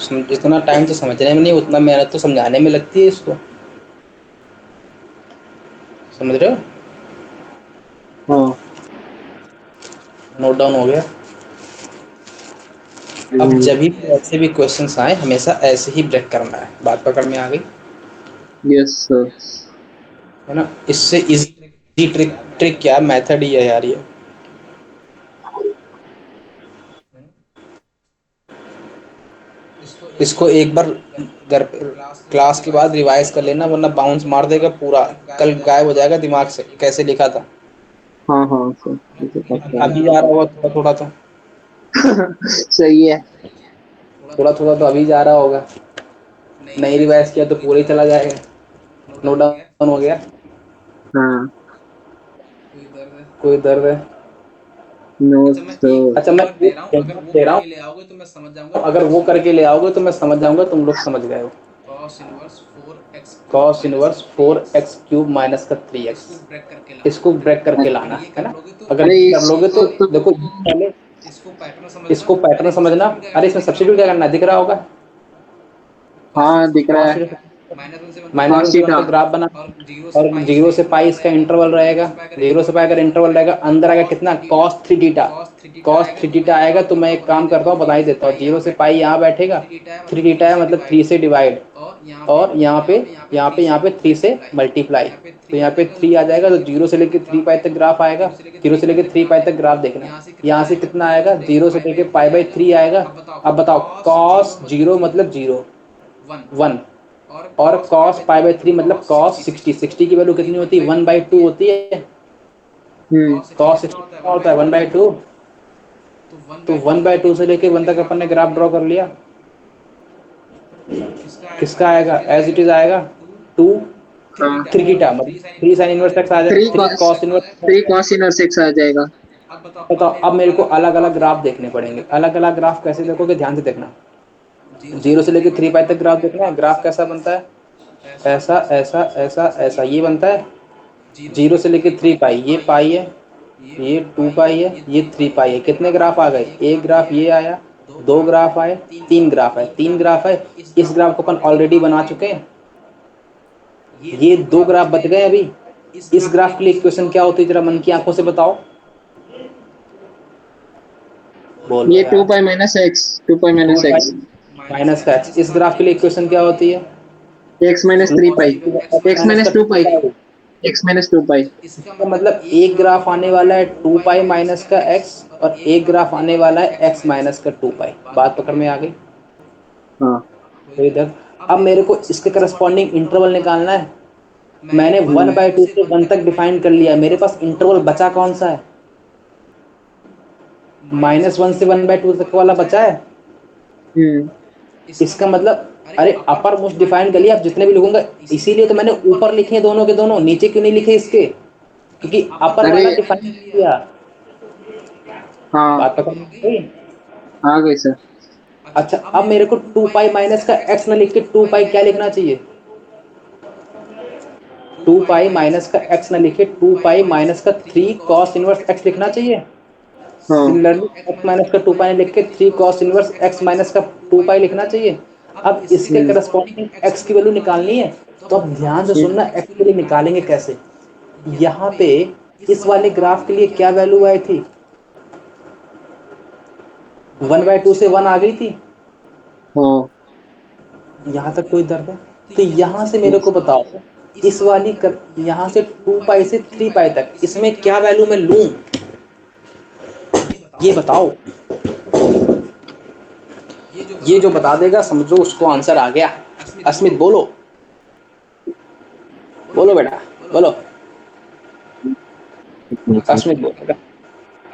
जितना टाइम तो समझने में नहीं, उतना मेहनत तो समझाने में लगती है इसको, समझ रहे हो।
हाँ।
नोट डाउन हो गया। अब जब भी ऐसे भी क्वेश्चंस आए, हमेशा ऐसे ही ब्रेक करना है। बात पकड़ में आ गई
यस सर।
है ना। इससे इजी ट्रिक, ट्रिक क्या मेथड ही है यार ये। इसको एक बार घर पे क्लास के बाद रिवाइज कर लेना, वरना बाउंस मार देगा पूरा, कल गायब हो जाएगा दिमाग से कैसे लिखा था।
हाँ हाँ सर, मुझे पता है।
अभी जा रहा होगा थोड़ा थोड़ा तो,
सही है।
थोड़ा थोड़ा तो अभी जा रहा होगा, नहीं रिवाइज किया तो पूरा ही चला जाएगा। नोट डाउन हो गया।
हाँ।
कोई दर्द है?
नोट तो।
अच्छा, मैं एक हिंट दे रहा हूँ, अगर वो करके ले आओगे तो मैं समझ जाऊंगा तुम लोग समझ गए हो। cos 1 4x³ माइनस का 3x, इसको ब्रेक करके लाना है ना। अगर
अरे
ये कर लोगे
इसको
तो
तो।
देखो, पहले इसको पैटर्न समझना। अरे इसमें सब्स्टिट्यूट क्या करना है, दिख रहा होगा।
हाँ दिख रहा है।
माइनस
हाँ
वन से वन
सीधा।
तक ग्राफ बना, और 0 से पाई इसका इंटरवल रहेगा। 0 से पाई अगर इंटरवल रहेगा, अंदर आएगा कितना, cos 3 थीटा। cos 3 थीटा आएगा, तो मैं एक काम करता हूँ, बता ही देता हूँ। 0 से पाई यहाँ बैठेगा, 3 थीटा है मतलब 3 से डिवाइड, और यहाँ पे 3 से मल्टीप्लाई। तो यहाँ पे 3 आ जाएगा, तो 0 से लेके 3 पाई तक ग्राफ आएगा। 0 से लेके 3 पाई तक ग्राफ देखना। यहाँ से कितना आएगा, 0 से लेके पाई/3 आएगा। अब बताओ, cos 0 मतलब 0, 1, और cos π/3 मतलब cos 60। की वैल्यू कितनी होती है, 1/2 होती है।
हम्म।
cos 60 कितना होता है, 1/2। तो 1/2 से लेके 1 तक अपन ने ग्राफ ड्रॉ कर लिया। किसका आएगा, एज इट इज आएगा, 2
हाँ।
3 मतलब 3 sin इनवर्स एक्स आ जाएगा,
three
3
cos
cos inverse.
Three cos inverse x आ जाएगा।
बताओ, अब मेरे को अलग अलग ग्राफ देखने पड़ेंगे। अलग अलग ग्राफ कैसे देखोगे, ध्यान से देखना। 0 से लेके 3 पाई तक ग्राफ देखना है। ग्राफ कैसा बनता है, ऐसा ऐसा ऐसा ऐसा ये बनता है। 0 से लेके 3 पाई, ये पाई है, ये 2 पाई है, ये 3 पाई है। कितने ग्राफ आ गए, एक ग्राफ ये आया, दो ग्राफ आए, 3 ग्राफ है, 3 ग्राफ है। इस ग्राफ को अपन ऑलरेडी बना चुके हैं, ये 2 ग्राफ बच गए अभी। इस ग्राफ के लिए इक्वेशन क्या होती है, जरा मन की आंखों से बताओ, बोलो
ये टू
यार।
Pi minus x 2 pi
two
minus
pi
x
minus का एक्स, इस ग्राफ के लिए इक्वेशन क्या होती है,
x-3 पाई। एक्स
माइनस का
minus two
two
pi
pi
x-2 pi.
इसका मतलब एक ग्राफ आने वाला है 2 पाई माइनस का एक्स, और एक ग्राफ आने वाला है एक्स माइनस का 2 पाई। बात पकड़ में आ गई।
हाँ।
तो इधर अब मेरे को इसके करस्पॉन्डिंग इंटरवल निकालना है। मैंने 1/2 से 1 तक डिफाइन कर लिया है, मेरे पास इंटरवल बचा कौन सा है, -1 से 1/2 तक वाला बचा है।
हम्म।
इसका मतलब, अरे अपर मोस्ट डिफाइन कर लिया, अब जितने भी लिखूंगा, इसीलिए तो मैंने ऊपर लिखे दोनों के दोनों, नीचे क्यों नहीं लिखे इसके, क्योंकि अपर
अरे
वाला डिफाइन किया।
हाँ,
बात पकड़ में आ गई।
आ गई सर।
अच्छा, अब मेरे को 2 पाई माइनस का एक्स न लिख के 2 पाई क्या लिखना चाहिए, 2 पाई माइनस का एक्स न लिखे 2 पाई माइनस का 3 cos इनवर्स एक्स लिखना चाहिए।
हाँ।
सिमिलरली एक्स माइनस का 2 पाई लिख के 3 cos इनवर्स एक्स माइनस का 2 पाई लिखना चाहिए। अब इसके
हम्म।
करस्पॉन्डिंग एक्स की वैल्यू निकालनी है, तो अब ध्यान से
हम्म।
सुनना, एक्स के लिए निकालेंगे कैसे। यहाँ पे इस वाले ग्राफ के लिए क्या वैल्यू आई थी? 1/2 से 1 आ गई थी।
हाँ
यहाँ तक कोई दर्द है? तो यहाँ से मेरे को बताओ, इस वाली यहाँ से 2 पाई से 3 पाई तक इसमें क्या वैल्यू मैं लूं, ये बताओ। ये जो बता देगा समझो उसको आंसर आ गया। अस्मित बोलो, बोलो बेटा, बोलो। अस्मित बोलेगा।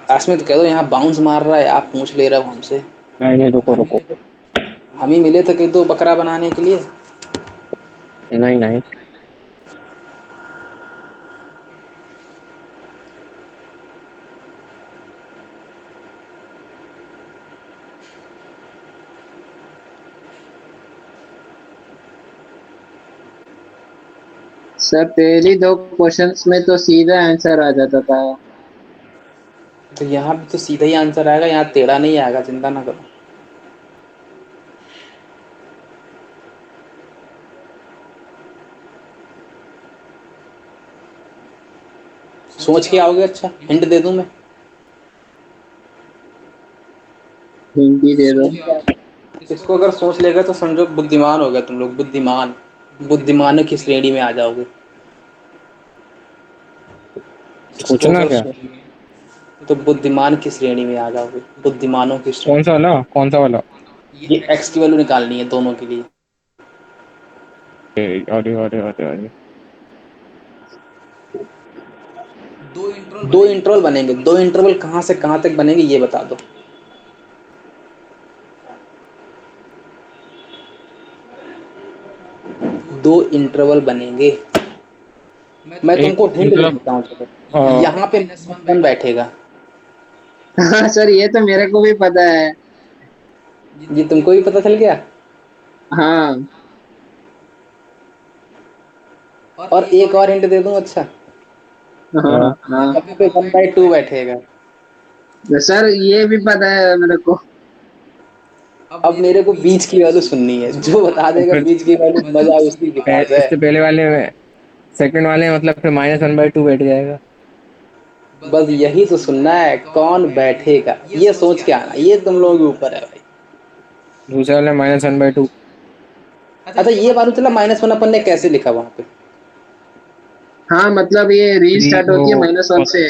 अस्मित कह दो यहाँ बाउंस मार रहा है, आप पूछ ले रहे हो हमसे।
नहीं नहीं, रुको रुको।
हम ही मिले थे कहीं तो बकरा बनाने के लिए।
नहीं नहीं।
सर, पहली दो क्वेश्चंस में तो सीधा आंसर आ जाता था।
तो यहाँ भी तो सीधा ही आंसर आएगा, यहाँ टेढ़ा नहीं आएगा, चिंता ना करो। सोच के आओगे? अच्छा हिंट दे दूं मैं?
हिंदी दे दो।
सोच के आओगे? इसको अगर सोच लेगा तो समझो बुद्धिमान हो गया तुम लोग, बुद्धिमान। बुद्धिमानों की श्रेणी में आ जाओगे। इसको
सोचना
अगर
क्या?
सोच तो बुद्धिमान की श्रेणी में आ जाओगे, बुद्धिमानों की
कौन सा
श्रेणी।
वाला, कौन सा वाला?
ये एक्स की वैल्यू निकालनी है दोनों के लिए।
अरे अरे अरे अरे।
दो इंटरवल बनेंगे, दो इंटरवल कहाँ से कहाँ तक बनेंगे ये बता दो। दो इंटरवल बनेंगे। मैं
एक
तुमको हिंट दे
मतलब
देता हूँ, चलो।
हाँ।
यहाँ पे -1 बैठेगा।
हाँ सर, ये तो मेरे को भी पता है।
ये तुमको भी पता चल गया?
हाँ
और एक और हिंट दे दूं? अच्छा,
हाँ हाँ।
यहाँ पे 1/2 बैठेगा।
तो सर, ये भी पता है मेरे को।
अब मेरे को बीच की वैल्यू सुननी है, जो बता
तो
देगा
फिर
बीच की वैल्यू मजा उसी के पास है।
इससे पहले वाले में, सेकंड वाले में मतलब फिर -1/2 बैठ जाएगा।
बस यही तो सुनना है, कौन बैठेगा ये सोच के आना, ये तुम लोगों के ऊपर है भाई।
दूसरे वाले -1/2।
अच्छा ये मालूम चला -1 अपन ने कैसे लिखा वहां पे?
हाँ, मतलब ये रेंज
थ्री
स्टार्ट
वो
होती है -1 से।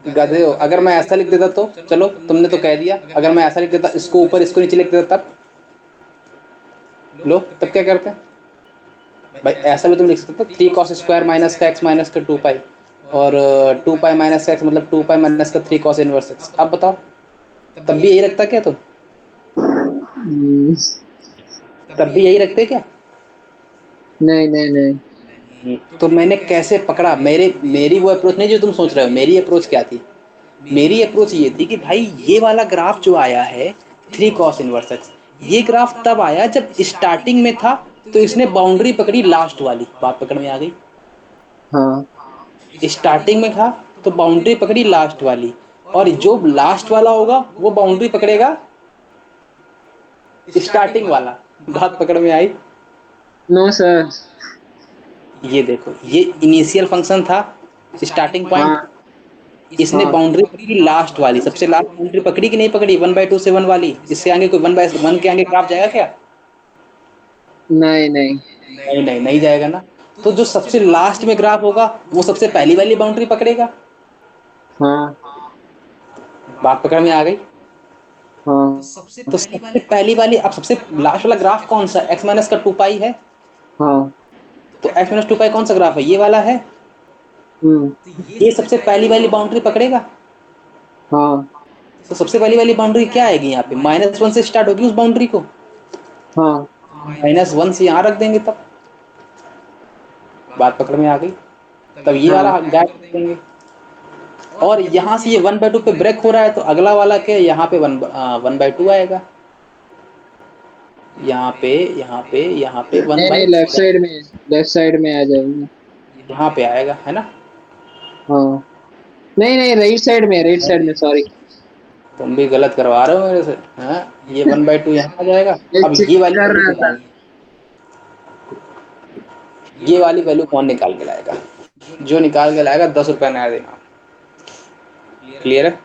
गधे हो, अगर मैं ऐसा लिख देता तो चलो, तुमने तो कह दिया, अगर मैं ऐसा लिख देता, इसको ऊपर इसको नीचे लिख देता, तब लो तब क्या करते हैं भाई? ऐसा भी तुम लिख सकते हो, 3 cos² माइनस का x माइनस का 2 पाई, और 2 पाई माइनस का x मतलब 2 पाई माइनस का 3 cos इनवर्स x। अब बताओ, तब भी यही रखता क्या तुम?
हम्म,
तब भी यही रखते क्या?
नहीं नहीं नहीं।
तो मैंने कैसे पकड़ा? मेरी वो अप्रोच नहीं जो तुम सोच रहे हो। मेरी अप्रोच क्या थी? मेरी अप्रोच ये थी कि भाई ये वाला ग्राफ जो आया है 3 cos इनवर्स x, ये ग्राफ तब आया जब स्टार्टिंग में था, तो इसने बाउंड्री पकड़ी लास्ट वाली। बात पकड़ में आ गई?
हाँ
स्टार्टिंग में था तो बाउंड्री पकड़ी लास्ट वाली, और जो लास्ट वाला होगा वो बाउंड्री पकड़ेगा स्टार्टिंग वाला। बात पकड़ में आई?
No sir.
ये देखो, ये इनिशियल फंक्शन था, स्टार्टिंग पॉइंट।
हाँ
इसने
हाँ।
बाउंड्री पकड़ी लास्ट वाली, सबसे लास्ट बाउंड्री पकड़ी कि नहीं पकड़ी? 1/2 से 1 वाली। इससे आगे कोई 1/1 के आगे ग्राफ जाएगा क्या?
नहीं नहीं।
नहीं नहीं, नहीं जाएगा ना। तो जो सबसे लास्ट में ग्राफ होगा वो सबसे पहली वाली बाउंड्री पकड़ेगा।
हाँ
बात पकड़ में आ गई?
हाँ
तो सबसे पहली वाली, अब सबसे लास्ट वाला ग्राफ कौन सा? x माइनस का 2 पाई है।
हाँ।
तो x माइनस 2 पाई कौन सा ग्राफ है? ये वाला है।
हम्म।
ये सबसे पहली वाली बाउंड्री पकड़ेगा।
हाँ
तो सबसे पहली वाली बाउंड्री क्या आएगी यहाँ पे? -1 से स्टार्ट होगी उस बाउंड्री को,
हाँ
-1 से यहाँ रख देंगे तब। बात पकड़ में आ गई? तब ये
हाँ।
वाला गैप कर देंगे, और यहाँ से ये 1/2 पे ब्रेक हो रहा है, तो अगला वाला क्या? यहाँ पे 1/2 आएगा। यहाँ पे यहाँ पे यहाँ पे वन
नहीं
बाई
नहीं,
टू
लेफ्ट साइड में आ जाएंगे।
यहाँ पे आएगा, है ना?
हाँ। नहीं नहीं, राइट साइड में, सॉरी।
तुम भी गलत करवा रहे हो मेरे से। हाँ, ये 1/2 यहाँ आ जाएगा।
मैं
अब
चेक
ये वाली
कर
वैल्यू
रहा था।
बताइए, ये वाली वैल्यू कौन निकाल के लाएगा? जो निकाल के लाएगा 10 रुपया नया देना। क्लियर है?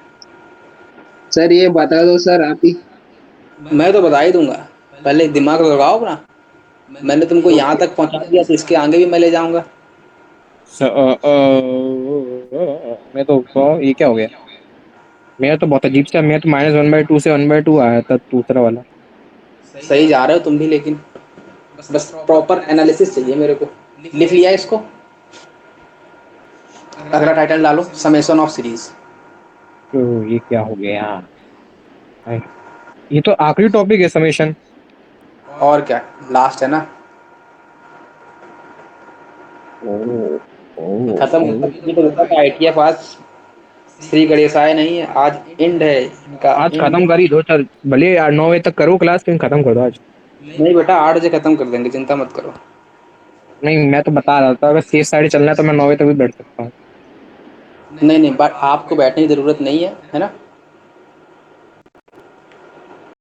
सर ये बता दो सर आप ही।
मैं तो बता ही दूंगा, पहले दिमाग लगाओ अपना। मैंने तुमको यहाँ
ओके।
तक पहुँचा दिया तो इसके आगे भी मैं ले जाऊंगा।
मैं तो ये क्या हो गया? मेरा तो बहुत अजीब सा, मैं तो -1/2 से 1/2 आया था दूसरा वाला।
सही जा रहे हो तुम भी, लेकिन बस प्रॉपर एनालिसिस चाहिए मेरे को। लिख लिया इसको? अगला टाइटल डालो, समेशन ऑफ सीरीज।
तो ये क्या हो गया? हाय, ये तो आखिरी टॉपिक है, समेशन।
और क्या, लास्ट है ना।
ओ ओ
खत्म
ओ।
होता ये तो होता था ITF आज। श्री गणेशाय नहीं है आज, एंड है इनका,
आज
एंड।
खत्म कर ही दो सर, भले 9 बजे तक करो क्लास, लेकिन खत्म कर दो आज।
नहीं बेटा, 8 बजे खत्म कर देंगे, चिंता मत करो।
नहीं, मैं तो बता रहा था, अगर सेफ साइड चलना है तो मैं 9 बजे तक भी बैठ सकता हूँ।
नहीं नहीं, बट आपको बैठने की जरूरत नहीं है, है ना।